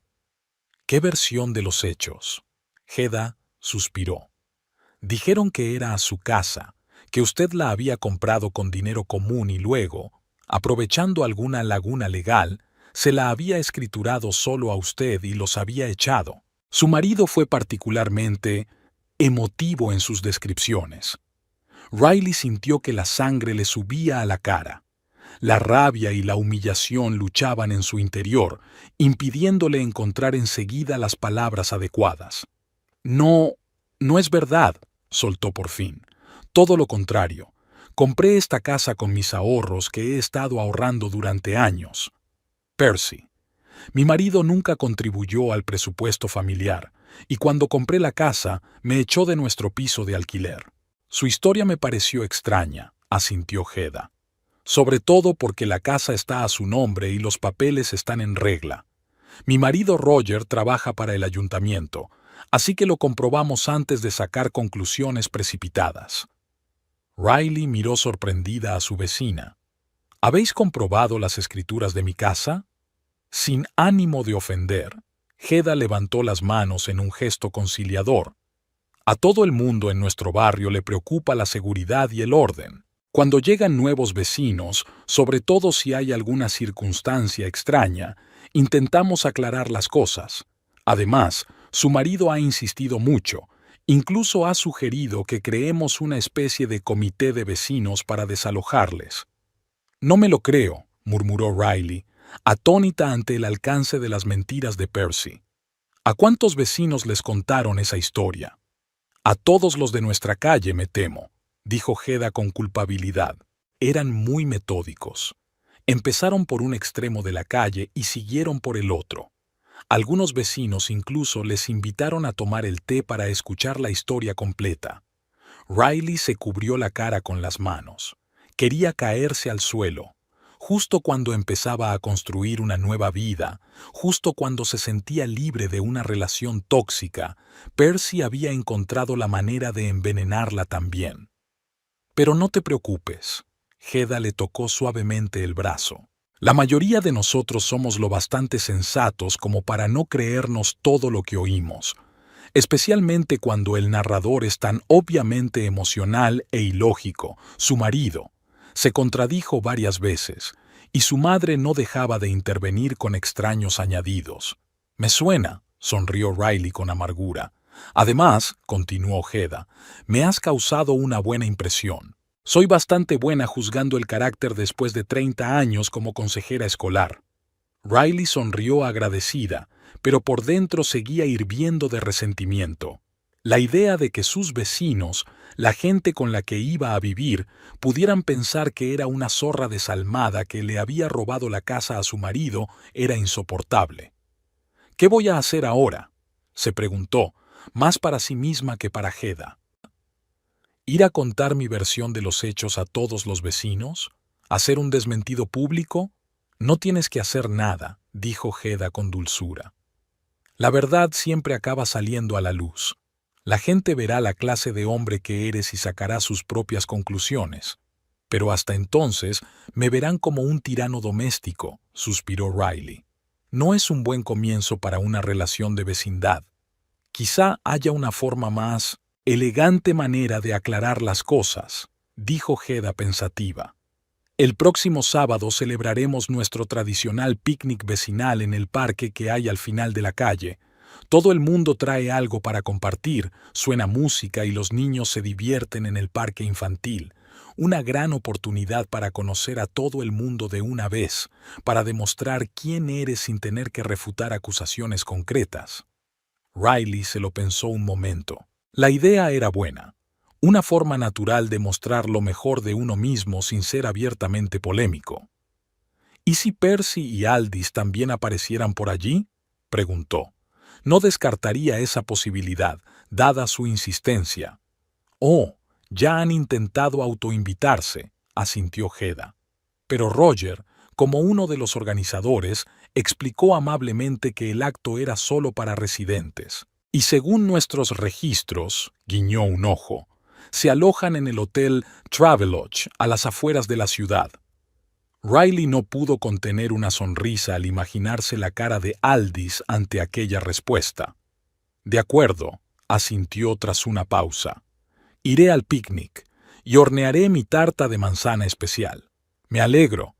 ¿Qué versión de los hechos? Hedda suspiró. Dijeron que era a su casa, que usted la había comprado con dinero común y luego, aprovechando alguna laguna legal, se la había escriturado solo a usted y los había echado. Su marido fue particularmente emotivo en sus descripciones. Riley sintió que la sangre le subía a la cara. La rabia y la humillación luchaban en su interior, impidiéndole encontrar enseguida las palabras adecuadas. «No, no es verdad», soltó por fin. «Todo lo contrario. Compré esta casa con mis ahorros que he estado ahorrando durante años». Percy. Mi marido nunca contribuyó al presupuesto familiar, y cuando compré la casa, me echó de nuestro piso de alquiler. Su historia me pareció extraña, asintió Hedda. Sobre todo porque la casa está a su nombre y los papeles están en regla. Mi marido Roger trabaja para el ayuntamiento, así que lo comprobamos antes de sacar conclusiones precipitadas. Riley miró sorprendida a su vecina. ¿Habéis comprobado las escrituras de mi casa? Sin ánimo de ofender, Hedda levantó las manos en un gesto conciliador. A todo el mundo en nuestro barrio le preocupa la seguridad y el orden. Cuando llegan nuevos vecinos, sobre todo si hay alguna circunstancia extraña, intentamos aclarar las cosas. Además, su marido ha insistido mucho, incluso ha sugerido que creemos una especie de comité de vecinos para desalojarles. «No me lo creo», murmuró Riley, atónita ante el alcance de las mentiras de Percy. ¿A cuántos vecinos les contaron esa historia? «A todos los de nuestra calle, me temo», dijo Hedda con culpabilidad. Eran muy metódicos. Empezaron por un extremo de la calle y siguieron por el otro. Algunos vecinos incluso les invitaron a tomar el té para escuchar la historia completa. Riley se cubrió la cara con las manos. Quería caerse al suelo. Justo cuando empezaba a construir una nueva vida, justo cuando se sentía libre de una relación tóxica, Percy había encontrado la manera de envenenarla también. «Pero no te preocupes», Hedda le tocó suavemente el brazo. «La mayoría de nosotros somos lo bastante sensatos como para no creernos todo lo que oímos, especialmente cuando el narrador es tan obviamente emocional e ilógico, su marido. Se contradijo varias veces, y su madre no dejaba de intervenir con extraños añadidos. «Me suena», sonrió Riley con amargura. «Además», continuó Hedda, «me has causado una buena impresión. Soy bastante buena juzgando el carácter después de 30 años como consejera escolar». Riley sonrió agradecida, pero por dentro seguía hirviendo de resentimiento. La idea de que sus vecinos, la gente con la que iba a vivir, pudieran pensar que era una zorra desalmada que le había robado la casa a su marido era insoportable. «¿Qué voy a hacer ahora?», se preguntó, más para sí misma que para Hedda. ¿Ir a contar mi versión de los hechos a todos los vecinos? ¿Hacer un desmentido público? No tienes que hacer nada, dijo Hedda con dulzura. La verdad siempre acaba saliendo a la luz. La gente verá la clase de hombre que eres y sacará sus propias conclusiones. Pero hasta entonces me verán como un tirano doméstico, suspiró Riley. No es un buen comienzo para una relación de vecindad. Quizá haya una forma más elegante manera de aclarar las cosas, dijo Hedda pensativa. El próximo sábado celebraremos nuestro tradicional picnic vecinal en el parque que hay al final de la calle. Todo el mundo trae algo para compartir, suena música y los niños se divierten en el parque infantil. Una gran oportunidad para conocer a todo el mundo de una vez, para demostrar quién eres sin tener que refutar acusaciones concretas. Riley se lo pensó un momento. La idea era buena. Una forma natural de mostrar lo mejor de uno mismo sin ser abiertamente polémico. ¿Y si Percy y Aldis también aparecieran por allí?, preguntó. No descartaría esa posibilidad, dada su insistencia. Oh, ya han intentado autoinvitarse, asintió Hedda. Pero Roger, como uno de los organizadores, explicó amablemente que el acto era solo para residentes. Y según nuestros registros, guiñó un ojo, se alojan en el hotel Travelodge, a las afueras de la ciudad. Riley no pudo contener una sonrisa al imaginarse la cara de Aldis ante aquella respuesta. De acuerdo, asintió tras una pausa. Iré al picnic y hornearé mi tarta de manzana especial. Me alegro.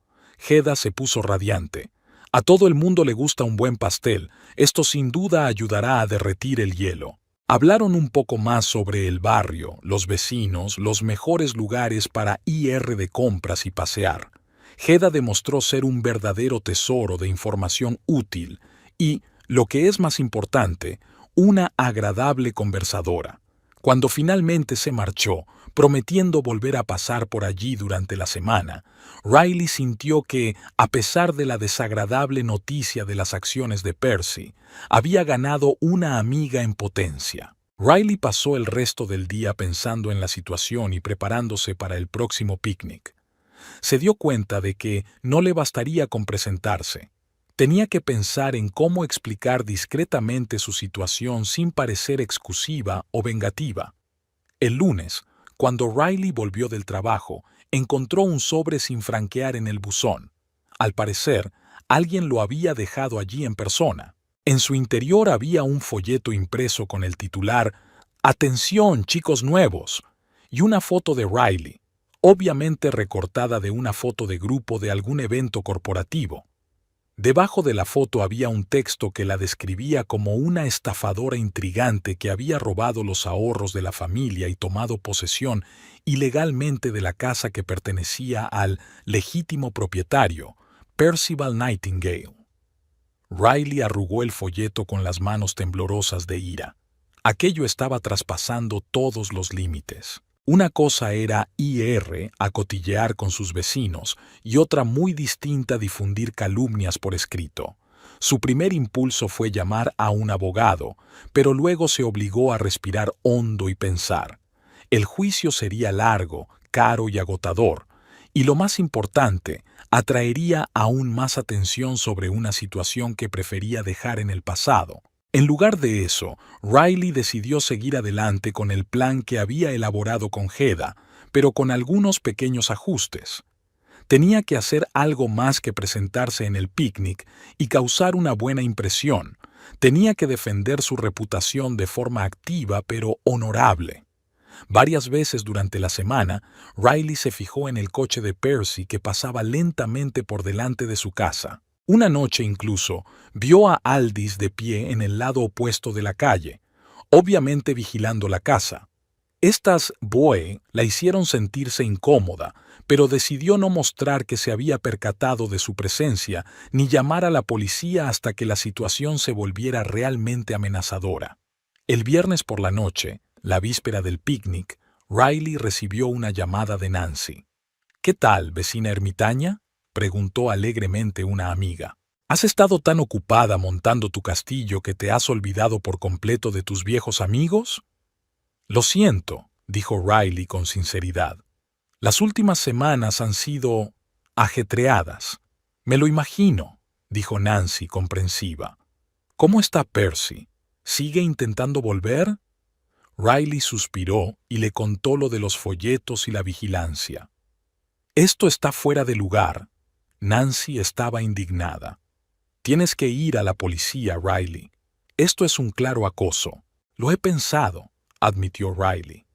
Hedda se puso radiante. A todo el mundo le gusta un buen pastel. Esto sin duda ayudará a derretir el hielo. Hablaron un poco más sobre el barrio, los vecinos, los mejores lugares para ir de compras y pasear. Hedda demostró ser un verdadero tesoro de información útil y, lo que es más importante, una agradable conversadora. Cuando finalmente se marchó, prometiendo volver a pasar por allí durante la semana, Riley sintió que, a pesar de la desagradable noticia de las acciones de Percy, había ganado una amiga en potencia. Riley pasó el resto del día pensando en la situación y preparándose para el próximo picnic. Se dio cuenta de que no le bastaría con presentarse. Tenía que pensar en cómo explicar discretamente su situación sin parecer excusiva o vengativa. El lunes, cuando Riley volvió del trabajo, encontró un sobre sin franquear en el buzón. Al parecer, alguien lo había dejado allí en persona. En su interior había un folleto impreso con el titular «Atención, chicos nuevos» y una foto de Riley, obviamente recortada de una foto de grupo de algún evento corporativo. Debajo de la foto había un texto que la describía como una estafadora intrigante que había robado los ahorros de la familia y tomado posesión ilegalmente de la casa que pertenecía al legítimo propietario, Percival Nightingale. Riley arrugó el folleto con las manos temblorosas de ira. Aquello estaba traspasando todos los límites. Una cosa era a cotillear con sus vecinos y otra muy distinta difundir calumnias por escrito. Su primer impulso fue llamar a un abogado, pero luego se obligó a respirar hondo y pensar. El juicio sería largo, caro y agotador, y lo más importante, atraería aún más atención sobre una situación que prefería dejar en el pasado. En lugar de eso, Riley decidió seguir adelante con el plan que había elaborado con Hedda, pero con algunos pequeños ajustes. Tenía que hacer algo más que presentarse en el picnic y causar una buena impresión. Tenía que defender su reputación de forma activa pero honorable. Varias veces durante la semana, Riley se fijó en el coche de Percy que pasaba lentamente por delante de su casa. Una noche incluso vio a Aldis de pie en el lado opuesto de la calle, obviamente vigilando la casa. Estas boe la hicieron sentirse incómoda, pero decidió no mostrar que se había percatado de su presencia ni llamar a la policía hasta que la situación se volviera realmente amenazadora. El viernes por la noche, la víspera del picnic, Riley recibió una llamada de Nancy. «¿Qué tal, vecina ermitaña?», preguntó alegremente una amiga. «¿Has estado tan ocupada montando tu castillo que te has olvidado por completo de tus viejos amigos?» «Lo siento», dijo Riley con sinceridad. «Las últimas semanas han sido ajetreadas». Me lo imagino, dijo Nancy, comprensiva. ¿Cómo está Percy? ¿Sigue intentando volver? Riley suspiró y le contó lo de los folletos y la vigilancia. Esto está fuera de lugar. Nancy estaba indignada. Tienes que ir a la policía, Riley. Esto es un claro acoso. Lo he pensado, admitió Riley.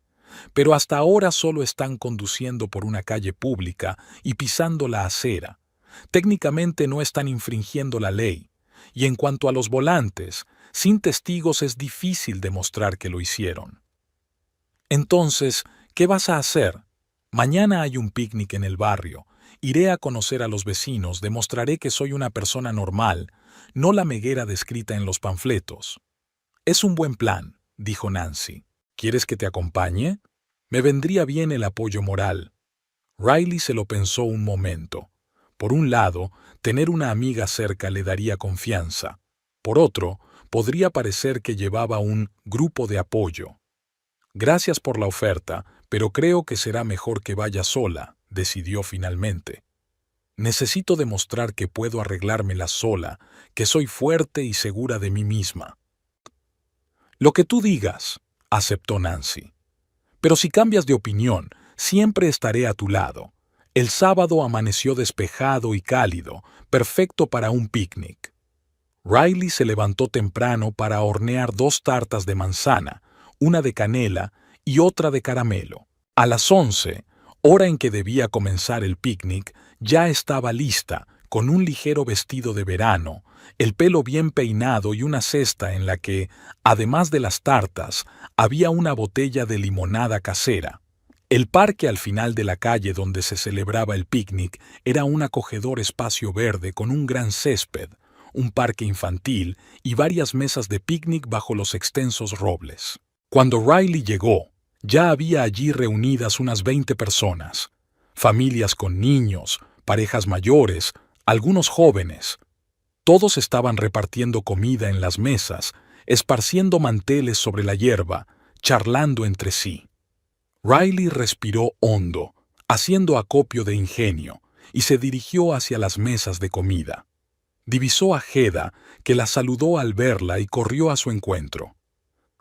Pero hasta ahora solo están conduciendo por una calle pública y pisando la acera. Técnicamente no están infringiendo la ley. Y en cuanto a los volantes, sin testigos es difícil demostrar que lo hicieron. Entonces, ¿qué vas a hacer? Mañana hay un picnic en el barrio. Iré a conocer a los vecinos, demostraré que soy una persona normal, no la meguera descrita en los panfletos. Es un buen plan, dijo Nancy. ¿Quieres que te acompañe? Me vendría bien el apoyo moral. Riley se lo pensó un momento. Por un lado, tener una amiga cerca le daría confianza. Por otro, podría parecer que llevaba un grupo de apoyo. Gracias por la oferta, pero creo que será mejor que vaya sola, decidió finalmente. Necesito demostrar que puedo arreglármela sola, que soy fuerte y segura de mí misma. Lo que tú digas, aceptó Nancy. Pero si cambias de opinión, siempre estaré a tu lado. El sábado amaneció despejado y cálido, perfecto para un picnic. Riley se levantó temprano para hornear 2 tartas de manzana, una de canela y otra de caramelo. A las 11, hora en que debía comenzar el picnic, ya estaba lista, con un ligero vestido de verano, el pelo bien peinado y una cesta en la que, además de las tartas, había una botella de limonada casera. El parque al final de la calle donde se celebraba el picnic era un acogedor espacio verde con un gran césped, un parque infantil y varias mesas de picnic bajo los extensos robles. Cuando Riley llegó, ya había allí reunidas unas 20 personas, familias con niños, parejas mayores, algunos jóvenes. Todos estaban repartiendo comida en las mesas, esparciendo manteles sobre la hierba, charlando entre sí. Riley respiró hondo, haciendo acopio de ingenio, y se dirigió hacia las mesas de comida. Divisó a Hedda, que la saludó al verla y corrió a su encuentro.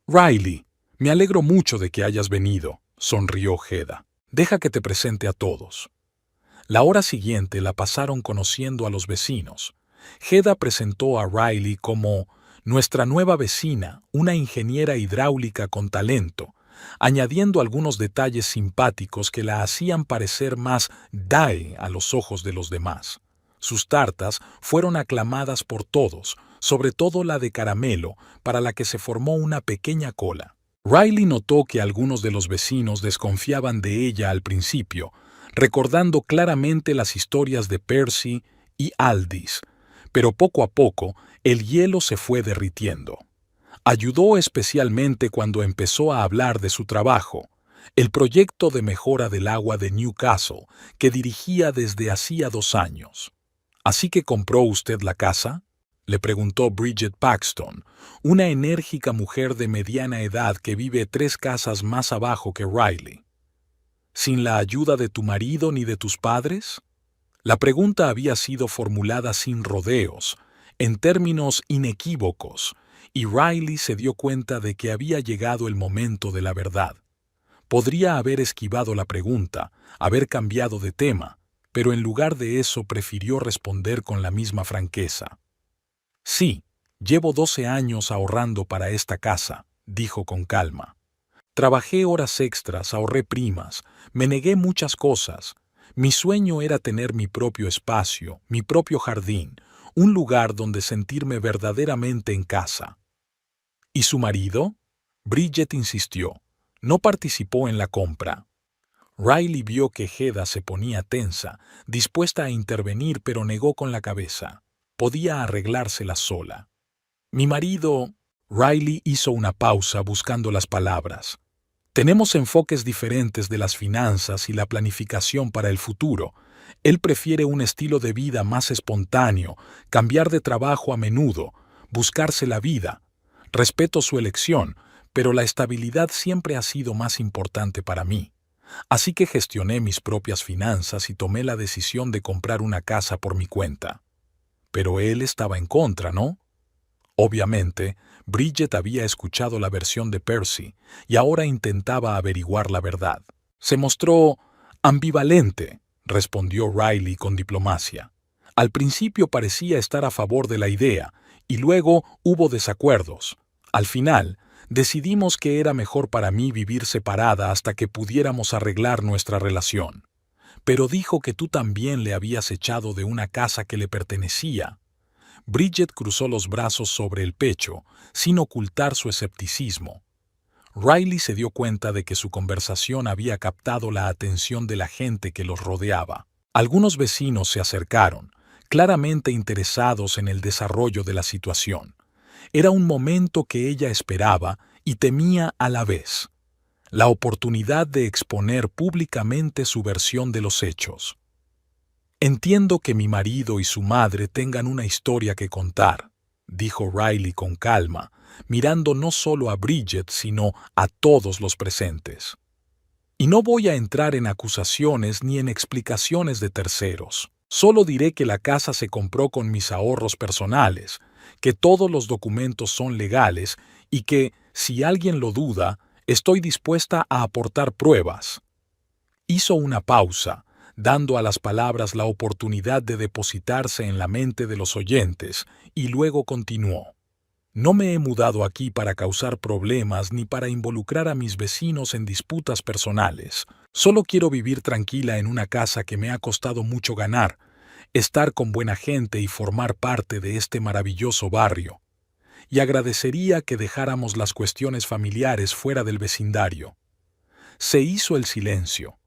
«Riley, me alegro mucho de que hayas venido», sonrió Hedda. «Deja que te presente a todos». La hora siguiente la pasaron conociendo a los vecinos. Hedda presentó a Riley como nuestra nueva vecina, una ingeniera hidráulica con talento, añadiendo algunos detalles simpáticos que la hacían parecer más dae a los ojos de los demás. Sus tartas fueron aclamadas por todos, sobre todo la de caramelo, para la que se formó una pequeña cola. Riley notó que algunos de los vecinos desconfiaban de ella al principio, recordando claramente las historias de Percy y Aldis, pero poco a poco el hielo se fue derritiendo. Ayudó especialmente cuando empezó a hablar de su trabajo, el proyecto de mejora del agua de Newcastle, que dirigía desde hacía 2 años. ¿Así que compró usted la casa?, le preguntó Bridget Paxton, una enérgica mujer de mediana edad que vive 3 casas más abajo que Riley. ¿Sin la ayuda de tu marido ni de tus padres? La pregunta había sido formulada sin rodeos, en términos inequívocos, y Riley se dio cuenta de que había llegado el momento de la verdad. Podría haber esquivado la pregunta, haber cambiado de tema, pero en lugar de eso prefirió responder con la misma franqueza. «Sí, llevo 12 años ahorrando para esta casa», dijo con calma. «Trabajé horas extras, ahorré primas, me negué muchas cosas. Mi sueño era tener mi propio espacio, mi propio jardín, un lugar donde sentirme verdaderamente en casa». ¿Y su marido?, Bridget insistió. «No participó en la compra». Riley vio que Hedda se ponía tensa, dispuesta a intervenir, pero negó con la cabeza. Podía arreglársela sola. «Mi marido...» Riley hizo una pausa buscando las palabras. «Tenemos enfoques diferentes de las finanzas y la planificación para el futuro. Él prefiere un estilo de vida más espontáneo, cambiar de trabajo a menudo, buscarse la vida. Respeto su elección, pero la estabilidad siempre ha sido más importante para mí. Así que gestioné mis propias finanzas y tomé la decisión de comprar una casa por mi cuenta. Pero él estaba en contra, ¿no? Obviamente, Bridget había escuchado la versión de Percy y ahora intentaba averiguar la verdad. Se mostró ambivalente, respondió Riley con diplomacia. Al principio parecía estar a favor de la idea, y luego hubo desacuerdos. Al final, decidimos que era mejor para mí vivir separada hasta que pudiéramos arreglar nuestra relación. Pero dijo que tú también le habías echado de una casa que le pertenecía. Bridget cruzó los brazos sobre el pecho, sin ocultar su escepticismo. Riley se dio cuenta de que su conversación había captado la atención de la gente que los rodeaba. Algunos vecinos se acercaron, claramente interesados en el desarrollo de la situación. Era un momento que ella esperaba y temía a la vez. La oportunidad de exponer públicamente su versión de los hechos. Entiendo que mi marido y su madre tengan una historia que contar, dijo Riley con calma, mirando no solo a Bridget, sino a todos los presentes. Y no voy a entrar en acusaciones ni en explicaciones de terceros. Solo diré que la casa se compró con mis ahorros personales, que todos los documentos son legales y que, si alguien lo duda, estoy dispuesta a aportar pruebas. Hizo una pausa, dando a las palabras la oportunidad de depositarse en la mente de los oyentes, y luego continuó. No me he mudado aquí para causar problemas ni para involucrar a mis vecinos en disputas personales. Solo quiero vivir tranquila en una casa que me ha costado mucho ganar, estar con buena gente y formar parte de este maravilloso barrio. Y agradecería que dejáramos las cuestiones familiares fuera del vecindario. Se hizo el silencio.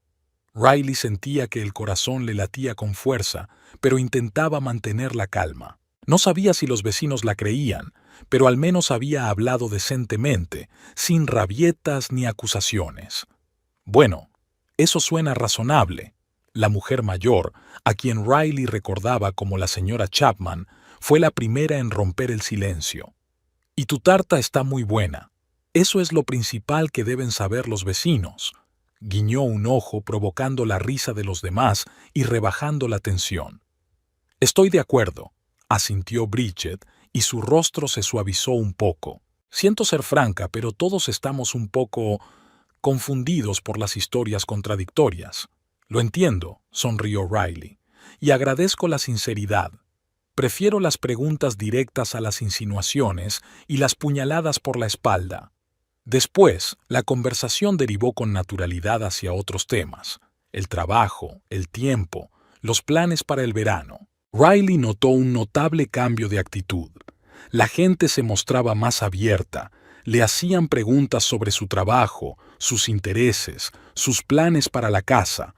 Riley sentía que el corazón le latía con fuerza, pero intentaba mantener la calma. No sabía si los vecinos la creían, pero al menos había hablado decentemente, sin rabietas ni acusaciones. Bueno, eso suena razonable. La mujer mayor, a quien Riley recordaba como la señora Chapman, fue la primera en romper el silencio. Y tu tarta está muy buena. Eso es lo principal que deben saber los vecinos. Guiñó un ojo provocando la risa de los demás y rebajando la tensión. Estoy de acuerdo, asintió Bridget, y su rostro se suavizó un poco. Siento ser franca, pero todos estamos un poco confundidos por las historias contradictorias. Lo entiendo, sonrió Riley, y agradezco la sinceridad. Prefiero las preguntas directas a las insinuaciones y las puñaladas por la espalda. Después, la conversación derivó con naturalidad hacia otros temas: el trabajo, el tiempo, los planes para el verano. Riley notó un notable cambio de actitud. La gente se mostraba más abierta, le hacían preguntas sobre su trabajo, sus intereses, sus planes para la casa.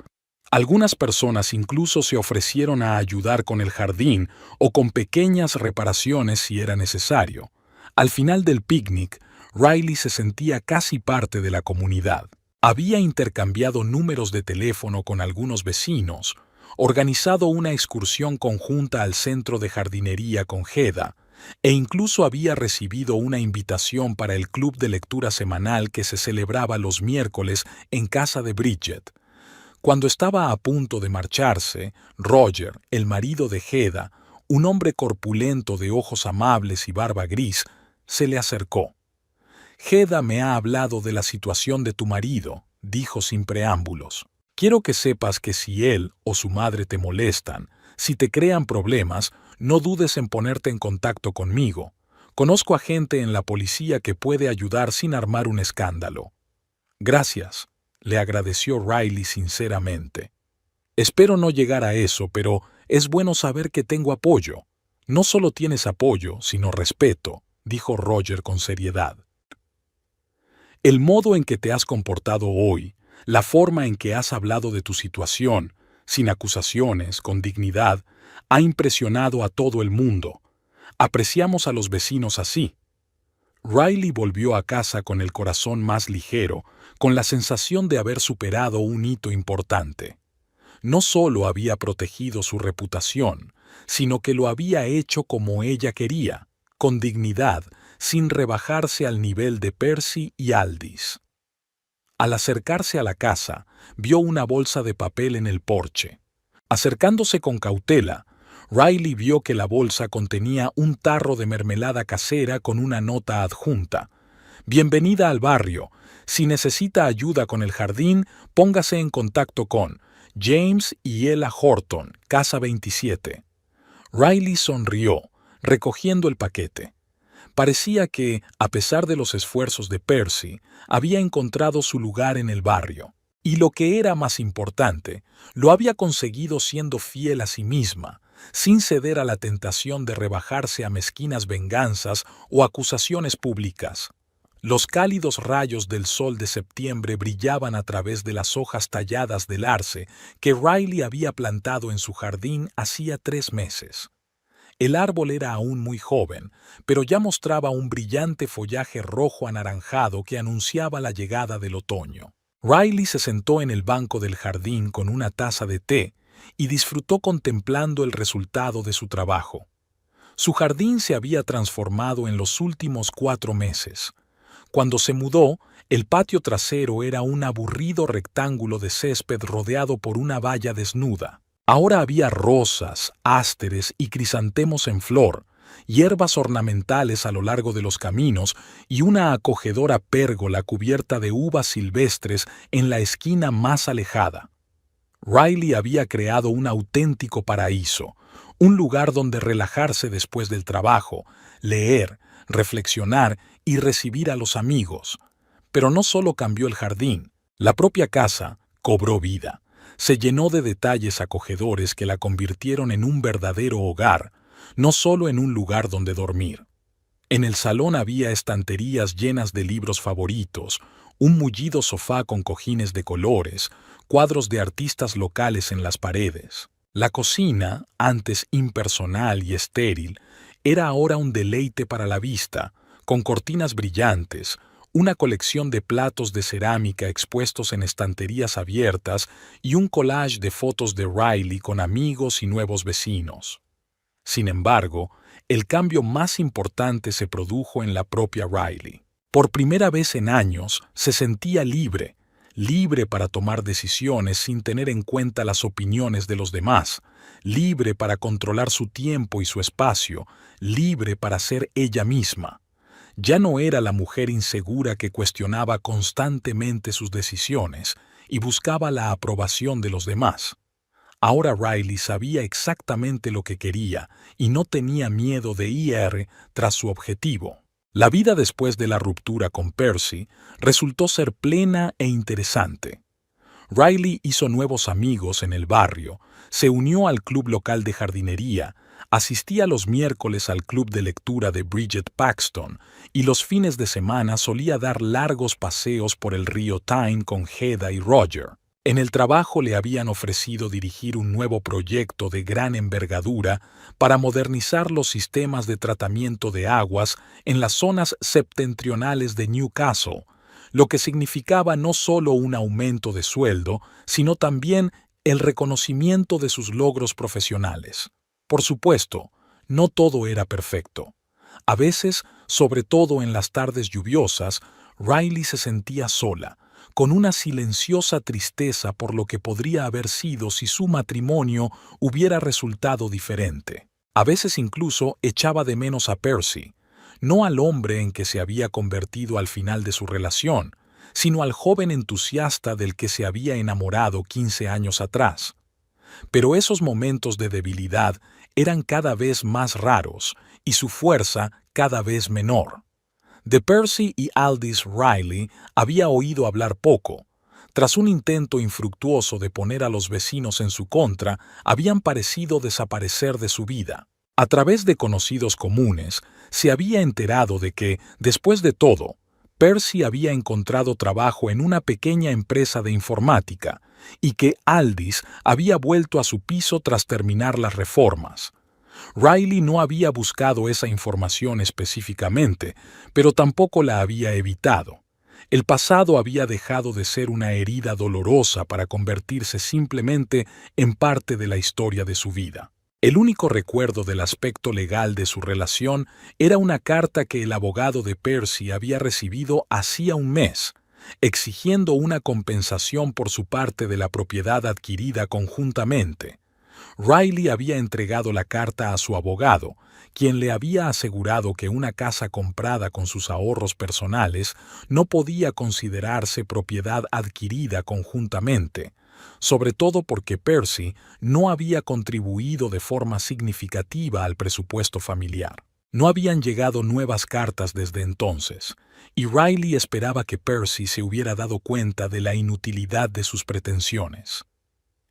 Algunas personas incluso se ofrecieron a ayudar con el jardín o con pequeñas reparaciones si era necesario. Al final del picnic, Riley se sentía casi parte de la comunidad. Había intercambiado números de teléfono con algunos vecinos, organizado una excursión conjunta al centro de jardinería con Hedda, e incluso había recibido una invitación para el club de lectura semanal que se celebraba los miércoles en casa de Bridget. Cuando estaba a punto de marcharse, Roger, el marido de Hedda, un hombre corpulento de ojos amables y barba gris, se le acercó. Hedda me ha hablado de la situación de tu marido, dijo sin preámbulos. Quiero que sepas que si él o su madre te molestan, si te crean problemas, no dudes en ponerte en contacto conmigo. Conozco a gente en la policía que puede ayudar sin armar un escándalo. Gracias, le agradeció Riley sinceramente. Espero no llegar a eso, pero es bueno saber que tengo apoyo. No solo tienes apoyo, sino respeto, dijo Roger con seriedad. El modo en que te has comportado hoy, la forma en que has hablado de tu situación, sin acusaciones, con dignidad, ha impresionado a todo el mundo. Apreciamos a los vecinos así. Riley volvió a casa con el corazón más ligero, con la sensación de haber superado un hito importante. No solo había protegido su reputación, sino que lo había hecho como ella quería, con dignidad, sin rebajarse al nivel de Percy y Aldis. Al acercarse a la casa, vio una bolsa de papel en el porche. Acercándose con cautela, Riley vio que la bolsa contenía un tarro de mermelada casera con una nota adjunta. Bienvenida al barrio. Si necesita ayuda con el jardín, póngase en contacto con James y Ella Horton, casa 27. Riley sonrió, recogiendo el paquete. Parecía que, a pesar de los esfuerzos de Percy, había encontrado su lugar en el barrio. Y lo que era más importante, lo había conseguido siendo fiel a sí misma, sin ceder a la tentación de rebajarse a mezquinas venganzas o acusaciones públicas. Los cálidos rayos del sol de septiembre brillaban a través de las hojas talladas del arce que Riley había plantado en su jardín hacía 3 meses. El árbol era aún muy joven, pero ya mostraba un brillante follaje rojo anaranjado que anunciaba la llegada del otoño. Riley se sentó en el banco del jardín con una taza de té y disfrutó contemplando el resultado de su trabajo. Su jardín se había transformado en los últimos 4 meses. Cuando se mudó, el patio trasero era un aburrido rectángulo de césped rodeado por una valla desnuda. Ahora había rosas, ásteres y crisantemos en flor, hierbas ornamentales a lo largo de los caminos y una acogedora pérgola cubierta de uvas silvestres en la esquina más alejada. Riley había creado un auténtico paraíso, un lugar donde relajarse después del trabajo, leer, reflexionar y recibir a los amigos. Pero no solo cambió el jardín, la propia casa cobró vida. Se llenó de detalles acogedores que la convirtieron en un verdadero hogar, no solo en un lugar donde dormir. En el salón había estanterías llenas de libros favoritos, un mullido sofá con cojines de colores, cuadros de artistas locales en las paredes. La cocina, antes impersonal y estéril, era ahora un deleite para la vista, con cortinas brillantes, una colección de platos de cerámica expuestos en estanterías abiertas y un collage de fotos de Riley con amigos y nuevos vecinos. Sin embargo, el cambio más importante se produjo en la propia Riley. Por primera vez en años, se sentía libre para tomar decisiones sin tener en cuenta las opiniones de los demás, libre para controlar su tiempo y su espacio, libre para ser ella misma. Ya no era la mujer insegura que cuestionaba constantemente sus decisiones y buscaba la aprobación de los demás. Ahora Riley sabía exactamente lo que quería y no tenía miedo de ir tras su objetivo. La vida después de la ruptura con Percy resultó ser plena e interesante. Riley hizo nuevos amigos en el barrio, se unió al club local de jardinería, asistía los miércoles al club de lectura de Bridget Paxton y los fines de semana solía dar largos paseos por el río Tyne con Hedda y Roger. En el trabajo le habían ofrecido dirigir un nuevo proyecto de gran envergadura para modernizar los sistemas de tratamiento de aguas en las zonas septentrionales de Newcastle, lo que significaba no solo un aumento de sueldo, sino también el reconocimiento de sus logros profesionales. Por supuesto, no todo era perfecto. A veces, sobre todo en las tardes lluviosas, Riley se sentía sola, con una silenciosa tristeza por lo que podría haber sido si su matrimonio hubiera resultado diferente. A veces incluso echaba de menos a Percy, no al hombre en que se había convertido al final de su relación, sino al joven entusiasta del que se había enamorado 15 años atrás. Pero esos momentos de debilidad eran cada vez más raros y su fuerza cada vez menor. De Percy y Aldous Riley había oído hablar poco. Tras un intento infructuoso de poner a los vecinos en su contra, habían parecido desaparecer de su vida. A través de conocidos comunes, se había enterado de que, después de todo, Percy había encontrado trabajo en una pequeña empresa de informática y que Aldous había vuelto a su piso tras terminar las reformas. Riley no había buscado esa información específicamente, pero tampoco la había evitado. El pasado había dejado de ser una herida dolorosa para convertirse simplemente en parte de la historia de su vida. El único recuerdo del aspecto legal de su relación era una carta que el abogado de Percy había recibido hacía un mes, exigiendo una compensación por su parte de la propiedad adquirida conjuntamente. Riley había entregado la carta a su abogado, quien le había asegurado que una casa comprada con sus ahorros personales no podía considerarse propiedad adquirida conjuntamente, sobre todo porque Percy no había contribuido de forma significativa al presupuesto familiar. No habían llegado nuevas cartas desde entonces, y Riley esperaba que Percy se hubiera dado cuenta de la inutilidad de sus pretensiones.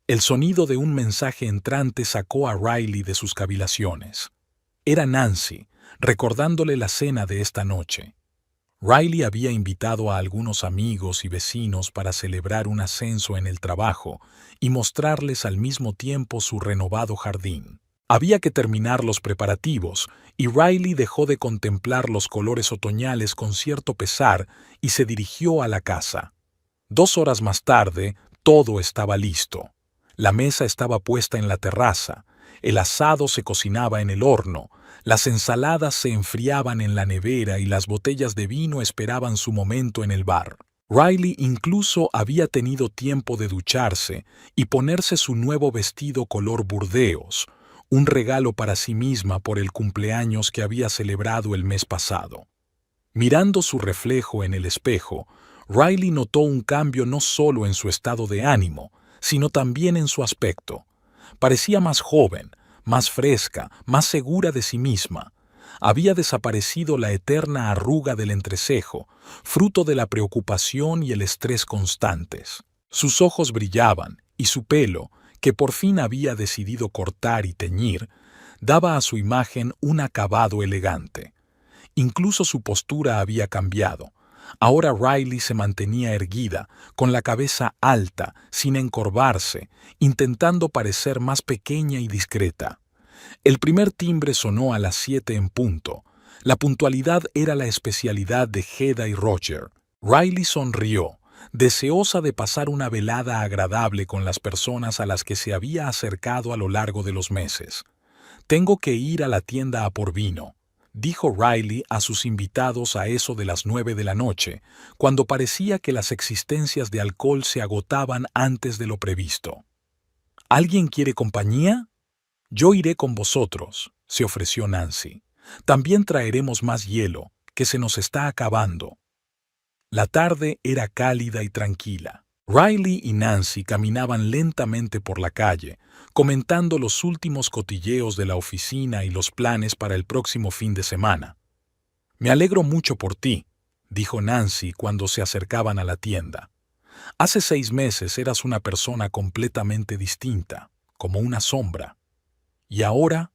El sonido de un mensaje entrante sacó a Riley de sus cavilaciones. Era Nancy, recordándole la cena de esta noche. Riley había invitado a algunos amigos y vecinos para celebrar un ascenso en el trabajo y mostrarles al mismo tiempo su renovado jardín. Había que terminar los preparativos, y Riley dejó de contemplar los colores otoñales con cierto pesar y se dirigió a la casa. 2 horas más tarde, todo estaba listo. La mesa estaba puesta en la terraza, el asado se cocinaba en el horno, las ensaladas se enfriaban en la nevera y las botellas de vino esperaban su momento en el bar. Riley incluso había tenido tiempo de ducharse y ponerse su nuevo vestido color burdeos, un regalo para sí misma por el cumpleaños que había celebrado el mes pasado. Mirando su reflejo en el espejo, Riley notó un cambio no solo en su estado de ánimo, sino también en su aspecto. Parecía más joven, más fresca, más segura de sí misma. Había desaparecido la eterna arruga del entrecejo, fruto de la preocupación y el estrés constantes. Sus ojos brillaban, y su pelo, que por fin había decidido cortar y teñir, daba a su imagen un acabado elegante. Incluso su postura había cambiado. Ahora Riley se mantenía erguida, con la cabeza alta, sin encorvarse, intentando parecer más pequeña y discreta. El primer timbre sonó a las 7 en punto. La puntualidad era la especialidad de Hedda y Roger. Riley sonrió, deseosa de pasar una velada agradable con las personas a las que se había acercado a lo largo de los meses. «Tengo que ir a la tienda a por vino», dijo Riley a sus invitados a eso de las 9 de la noche, cuando parecía que las existencias de alcohol se agotaban antes de lo previsto. «¿Alguien quiere compañía?» «Yo iré con vosotros», se ofreció Nancy. «También traeremos más hielo, que se nos está acabando». La tarde era cálida y tranquila. Riley y Nancy caminaban lentamente por la calle, comentando los últimos cotilleos de la oficina y los planes para el próximo fin de semana. «Me alegro mucho por ti», dijo Nancy cuando se acercaban a la tienda. «Hace 6 meses eras una persona completamente distinta, como una sombra. Y ahora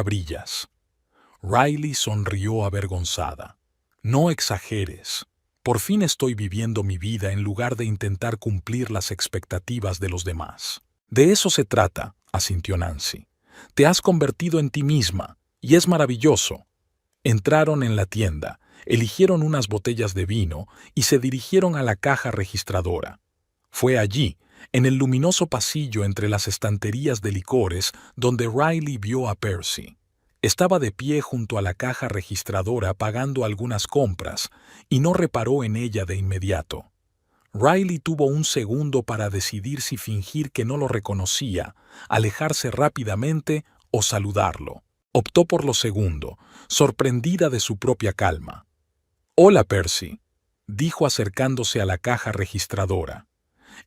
brillas». Riley sonrió avergonzada. «No exageres. Por fin estoy viviendo mi vida en lugar de intentar cumplir las expectativas de los demás». «De eso se trata», asintió Nancy. «Te has convertido en ti misma, y es maravilloso». Entraron en la tienda, eligieron unas botellas de vino y se dirigieron a la caja registradora. Fue allí, en el luminoso pasillo entre las estanterías de licores, donde Riley vio a Percy. Estaba de pie junto a la caja registradora pagando algunas compras y no reparó en ella de inmediato. Riley tuvo un segundo para decidir si fingir que no lo reconocía, alejarse rápidamente o saludarlo. Optó por lo segundo, sorprendida de su propia calma. «Hola, Percy», dijo acercándose a la caja registradora.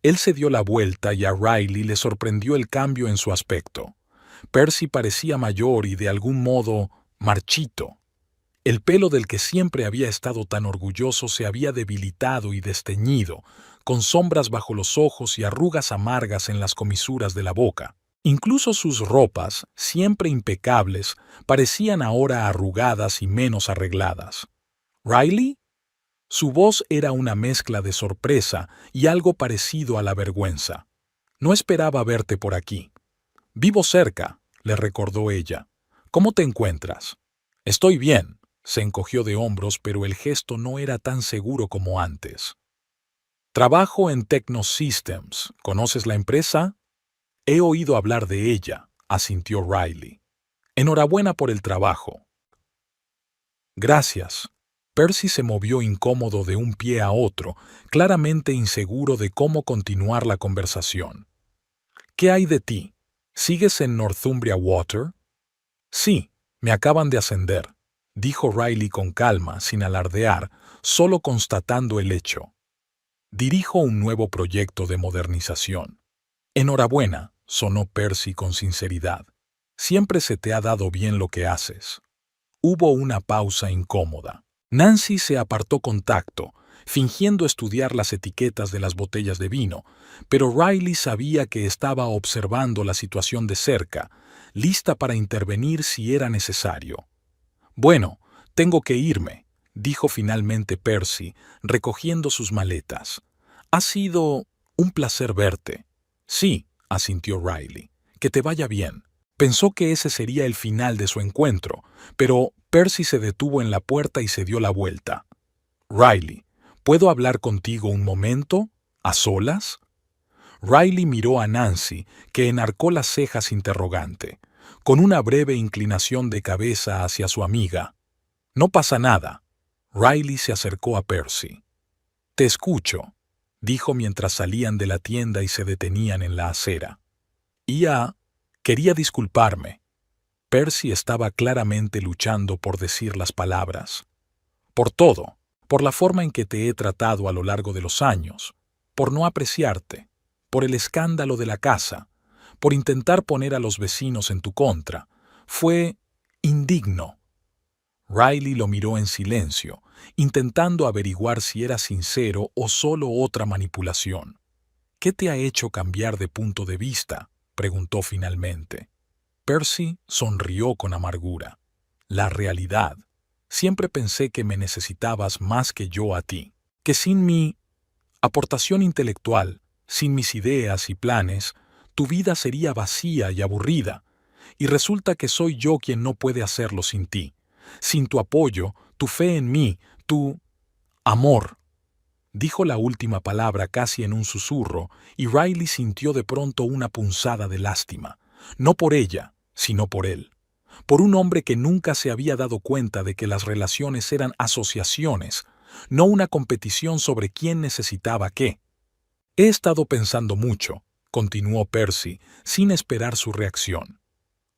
Él se dio la vuelta y a Riley le sorprendió el cambio en su aspecto. Percy parecía mayor y de algún modo marchito. El pelo del que siempre había estado tan orgulloso se había debilitado y desteñido, con sombras bajo los ojos y arrugas amargas en las comisuras de la boca. Incluso sus ropas, siempre impecables, parecían ahora arrugadas y menos arregladas. «¿Riley?» Su voz era una mezcla de sorpresa y algo parecido a la vergüenza. «No esperaba verte por aquí». «Vivo cerca», le recordó ella. «¿Cómo te encuentras?» «Estoy bien», se encogió de hombros, pero el gesto no era tan seguro como antes. «Trabajo en Techno Systems. ¿Conoces la empresa?» «He oído hablar de ella», asintió Riley. «Enhorabuena por el trabajo». «Gracias». Percy se movió incómodo de un pie a otro, claramente inseguro de cómo continuar la conversación. ¿Qué hay de ti? ¿Sigues en Northumbria Water? Sí, me acaban de ascender, dijo Riley con calma, sin alardear, solo constatando el hecho. Dirijo un nuevo proyecto de modernización. Enhorabuena, sonó Percy con sinceridad. Siempre se te ha dado bien lo que haces. Hubo una pausa incómoda. Nancy se apartó con tacto, fingiendo estudiar las etiquetas de las botellas de vino, pero Riley sabía que estaba observando la situación de cerca, lista para intervenir si era necesario. Bueno, tengo que irme, dijo finalmente Percy, recogiendo sus maletas. Ha sido un placer verte. Sí, asintió Riley. Que te vaya bien. Pensó que ese sería el final de su encuentro, pero Percy se detuvo en la puerta y se dio la vuelta. Riley, ¿puedo hablar contigo un momento? ¿A solas? Riley miró a Nancy, que enarcó las cejas interrogante, con una breve inclinación de cabeza hacia su amiga. No pasa nada. Riley se acercó a Percy. Te escucho, dijo mientras salían de la tienda y se detenían en la acera. Quería disculparme. Percy estaba claramente luchando por decir las palabras. Por todo, por la forma en que te he tratado a lo largo de los años, por no apreciarte, por el escándalo de la casa, por intentar poner a los vecinos en tu contra. Fue indigno. Riley lo miró en silencio, intentando averiguar si era sincero o solo otra manipulación. ¿Qué te ha hecho cambiar de punto de vista?, preguntó finalmente. Percy sonrió con amargura. La realidad. Siempre pensé que me necesitabas más que yo a ti, que sin mi aportación intelectual, sin mis ideas y planes, tu vida sería vacía y aburrida, y resulta que soy yo quien no puede hacerlo sin ti, sin tu apoyo, tu fe en mí, tu amor. Dijo la última palabra casi en un susurro, y Riley sintió de pronto una punzada de lástima, no por ella, sino por él, por un hombre que nunca se había dado cuenta de que las relaciones eran asociaciones, no una competición sobre quién necesitaba qué. He estado pensando mucho, continuó Percy, sin esperar su reacción,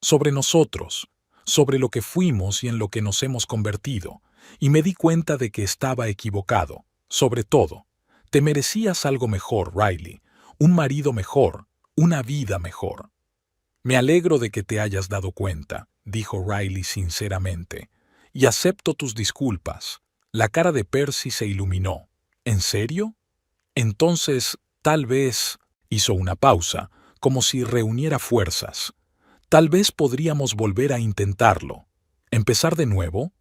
sobre nosotros, sobre lo que fuimos y en lo que nos hemos convertido, y me di cuenta de que estaba equivocado. Sobre todo, te merecías algo mejor, Riley, un marido mejor, una vida mejor. Me alegro de que te hayas dado cuenta, dijo Riley sinceramente, y acepto tus disculpas. La cara de Percy se iluminó. ¿En serio? Entonces, tal vez, hizo una pausa, como si reuniera fuerzas. Tal vez podríamos volver a intentarlo. ¿Empezar de nuevo?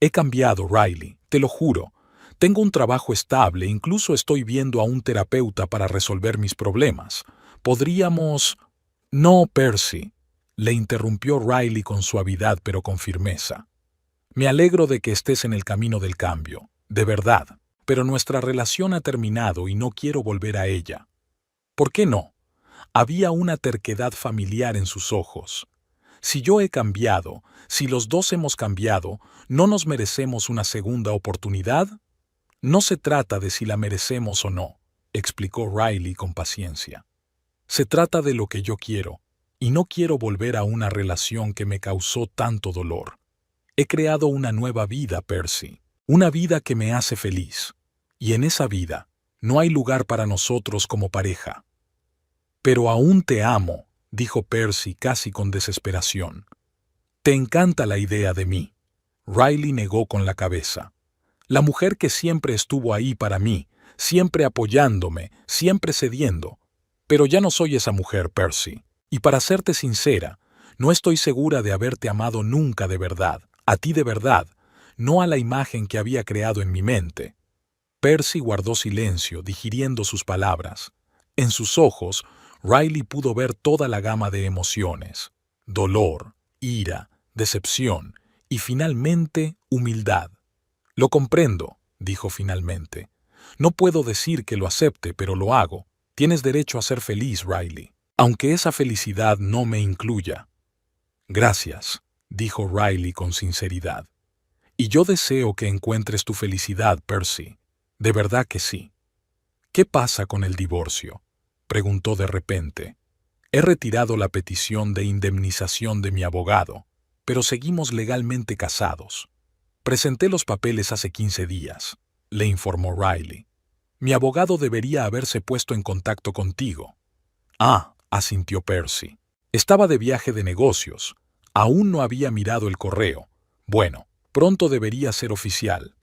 He cambiado, Riley, te lo juro. Tengo un trabajo estable, incluso estoy viendo a un terapeuta para resolver mis problemas. Podríamos... No, Percy, le interrumpió Riley con suavidad pero con firmeza. Me alegro de que estés en el camino del cambio, de verdad, pero nuestra relación ha terminado y no quiero volver a ella. ¿Por qué no? Había una terquedad familiar en sus ojos. Si yo he cambiado, si los dos hemos cambiado, ¿no nos merecemos una segunda oportunidad? No se trata de si la merecemos o no, explicó Riley con paciencia. Se trata de lo que yo quiero, y no quiero volver a una relación que me causó tanto dolor. He creado una nueva vida, Percy, una vida que me hace feliz, y en esa vida no hay lugar para nosotros como pareja. Pero aún te amo, dijo Percy casi con desesperación. Te encanta la idea de mí. Riley negó con la cabeza. La mujer que siempre estuvo ahí para mí, siempre apoyándome, siempre cediendo. Pero ya no soy esa mujer, Percy. Y para serte sincera, no estoy segura de haberte amado nunca de verdad, a ti de verdad, no a la imagen que había creado en mi mente. Percy guardó silencio, digiriendo sus palabras. En sus ojos, Riley pudo ver toda la gama de emociones: dolor, ira, decepción y finalmente humildad. Lo comprendo, dijo finalmente. No puedo decir que lo acepte, pero lo hago. Tienes derecho a ser feliz, Riley, aunque esa felicidad no me incluya. Gracias, dijo Riley con sinceridad. Y yo deseo que encuentres tu felicidad, Percy. De verdad que sí. ¿Qué pasa con el divorcio?, preguntó de repente. He retirado la petición de indemnización de mi abogado, pero seguimos legalmente casados. Presenté los papeles hace 15 días, le informó Riley. Mi abogado debería haberse puesto en contacto contigo. Ah, asintió Percy. Estaba de viaje de negocios. Aún no había mirado el correo. Bueno, pronto debería ser oficial.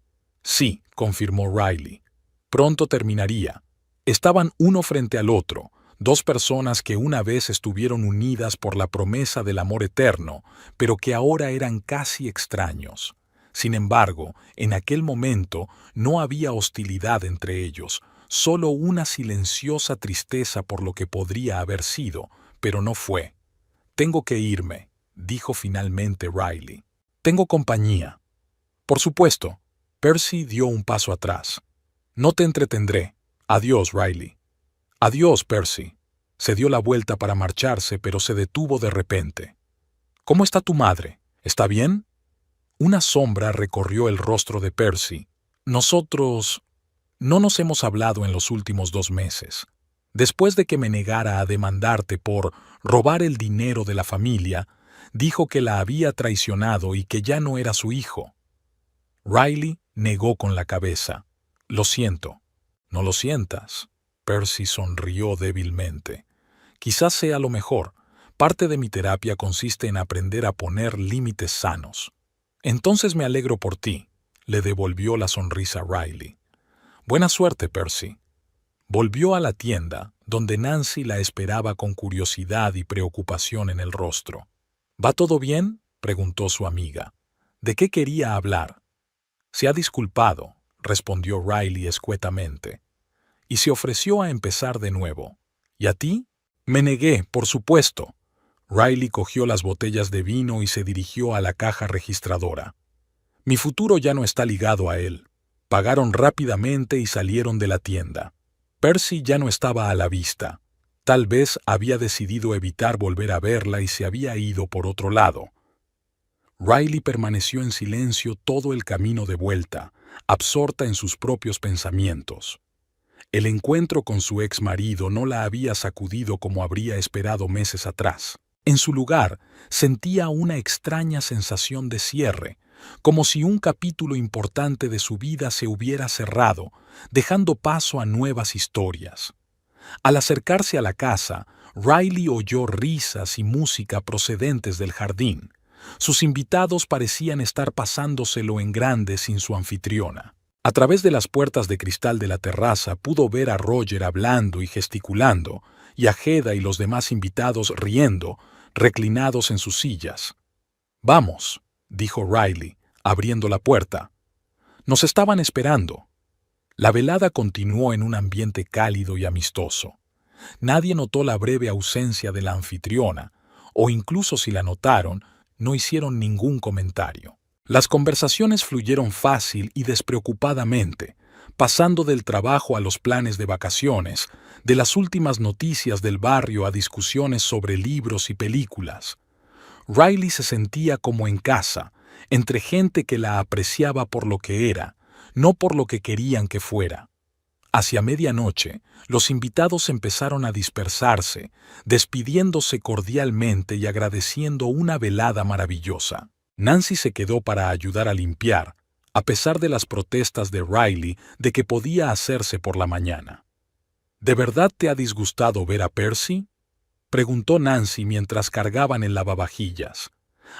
Sí, confirmó Riley. Pronto terminaría. Estaban uno frente al otro, dos personas que una vez estuvieron unidas por la promesa del amor eterno, pero que ahora eran casi extraños. Sin embargo, en aquel momento no había hostilidad entre ellos, solo una silenciosa tristeza por lo que podría haber sido, pero no fue. Tengo que irme, dijo finalmente Riley. Tengo compañía. Por supuesto. Percy dio un paso atrás. No te entretendré. Adiós, Riley. Adiós, Percy. Se dio la vuelta para marcharse, pero se detuvo de repente. ¿Cómo está tu madre? ¿Está bien? Una sombra recorrió el rostro de Percy. Nosotros no nos hemos hablado en los últimos 2 meses. Después de que me negara a demandarte por robar el dinero de la familia, dijo que la había traicionado y que ya no era su hijo. Riley negó con la cabeza. Lo siento. No lo sientas. Percy sonrió débilmente. Quizás sea lo mejor. Parte de mi terapia consiste en aprender a poner límites sanos. Entonces me alegro por ti, le devolvió la sonrisa Riley. Buena suerte, Percy. Volvió a la tienda, donde Nancy la esperaba con curiosidad y preocupación en el rostro. ¿Va todo bien?, preguntó su amiga. ¿De qué quería hablar? Se ha disculpado, respondió Riley escuetamente, y se ofreció a empezar de nuevo. ¿Y a ti? Me negué, por supuesto. Riley cogió las botellas de vino y se dirigió a la caja registradora. Mi futuro ya no está ligado a él. Pagaron rápidamente y salieron de la tienda. Percy ya no estaba a la vista. Tal vez había decidido evitar volver a verla y se había ido por otro lado. Riley permaneció en silencio todo el camino de vuelta, absorta en sus propios pensamientos. El encuentro con su ex marido no la había sacudido como habría esperado meses atrás. En su lugar, sentía una extraña sensación de cierre, como si un capítulo importante de su vida se hubiera cerrado, dejando paso a nuevas historias. Al acercarse a la casa, Riley oyó risas y música procedentes del jardín. Sus invitados parecían estar pasándoselo en grande sin su anfitriona. A través de las puertas de cristal de la terraza pudo ver a Roger hablando y gesticulando, y a Hedda y los demás invitados riendo, reclinados en sus sillas. «Vamos», dijo Riley, abriendo la puerta. «Nos estaban esperando». La velada continuó en un ambiente cálido y amistoso. Nadie notó la breve ausencia de la anfitriona, o incluso si la notaron, no hicieron ningún comentario. Las conversaciones fluyeron fácil y despreocupadamente, pasando del trabajo a los planes de vacaciones, de las últimas noticias del barrio a discusiones sobre libros y películas. Riley se sentía como en casa, entre gente que la apreciaba por lo que era, no por lo que querían que fuera. Hacia medianoche, los invitados empezaron a dispersarse, despidiéndose cordialmente y agradeciendo una velada maravillosa. Nancy se quedó para ayudar a limpiar, a pesar de las protestas de Riley de que podía hacerse por la mañana. ¿De verdad te ha disgustado ver a Percy?, preguntó Nancy mientras cargaban el lavavajillas.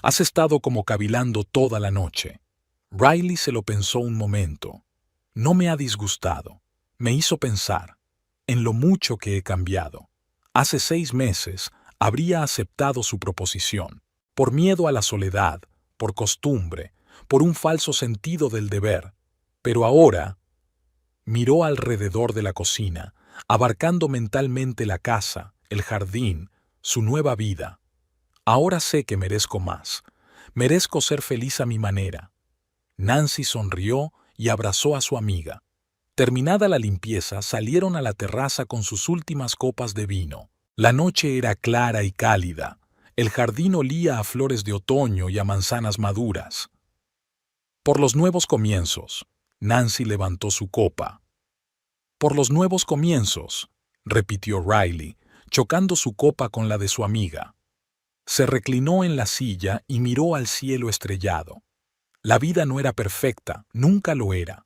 Has estado como cavilando toda la noche. Riley se lo pensó un momento. No me ha disgustado. Me hizo pensar en lo mucho que he cambiado. Hace 6 meses habría aceptado su proposición, por miedo a la soledad, por costumbre, por un falso sentido del deber. Pero ahora miró alrededor de la cocina, abarcando mentalmente la casa, el jardín, su nueva vida. Ahora sé que merezco más. Merezco ser feliz a mi manera. Nancy sonrió y abrazó a su amiga. Terminada la limpieza, salieron a la terraza con sus últimas copas de vino. La noche era clara y cálida. El jardín olía a flores de otoño y a manzanas maduras. Por los nuevos comienzos. Nancy levantó su copa. Por los nuevos comienzos, repitió Riley, chocando su copa con la de su amiga. Se reclinó en la silla y miró al cielo estrellado. La vida no era perfecta, nunca lo era.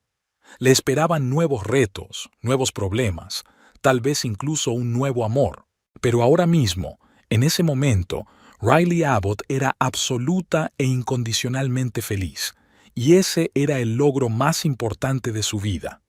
Le esperaban nuevos retos, nuevos problemas, tal vez incluso un nuevo amor. Pero ahora mismo, en ese momento, Riley Abbott era absoluta e incondicionalmente feliz, y ese era el logro más importante de su vida.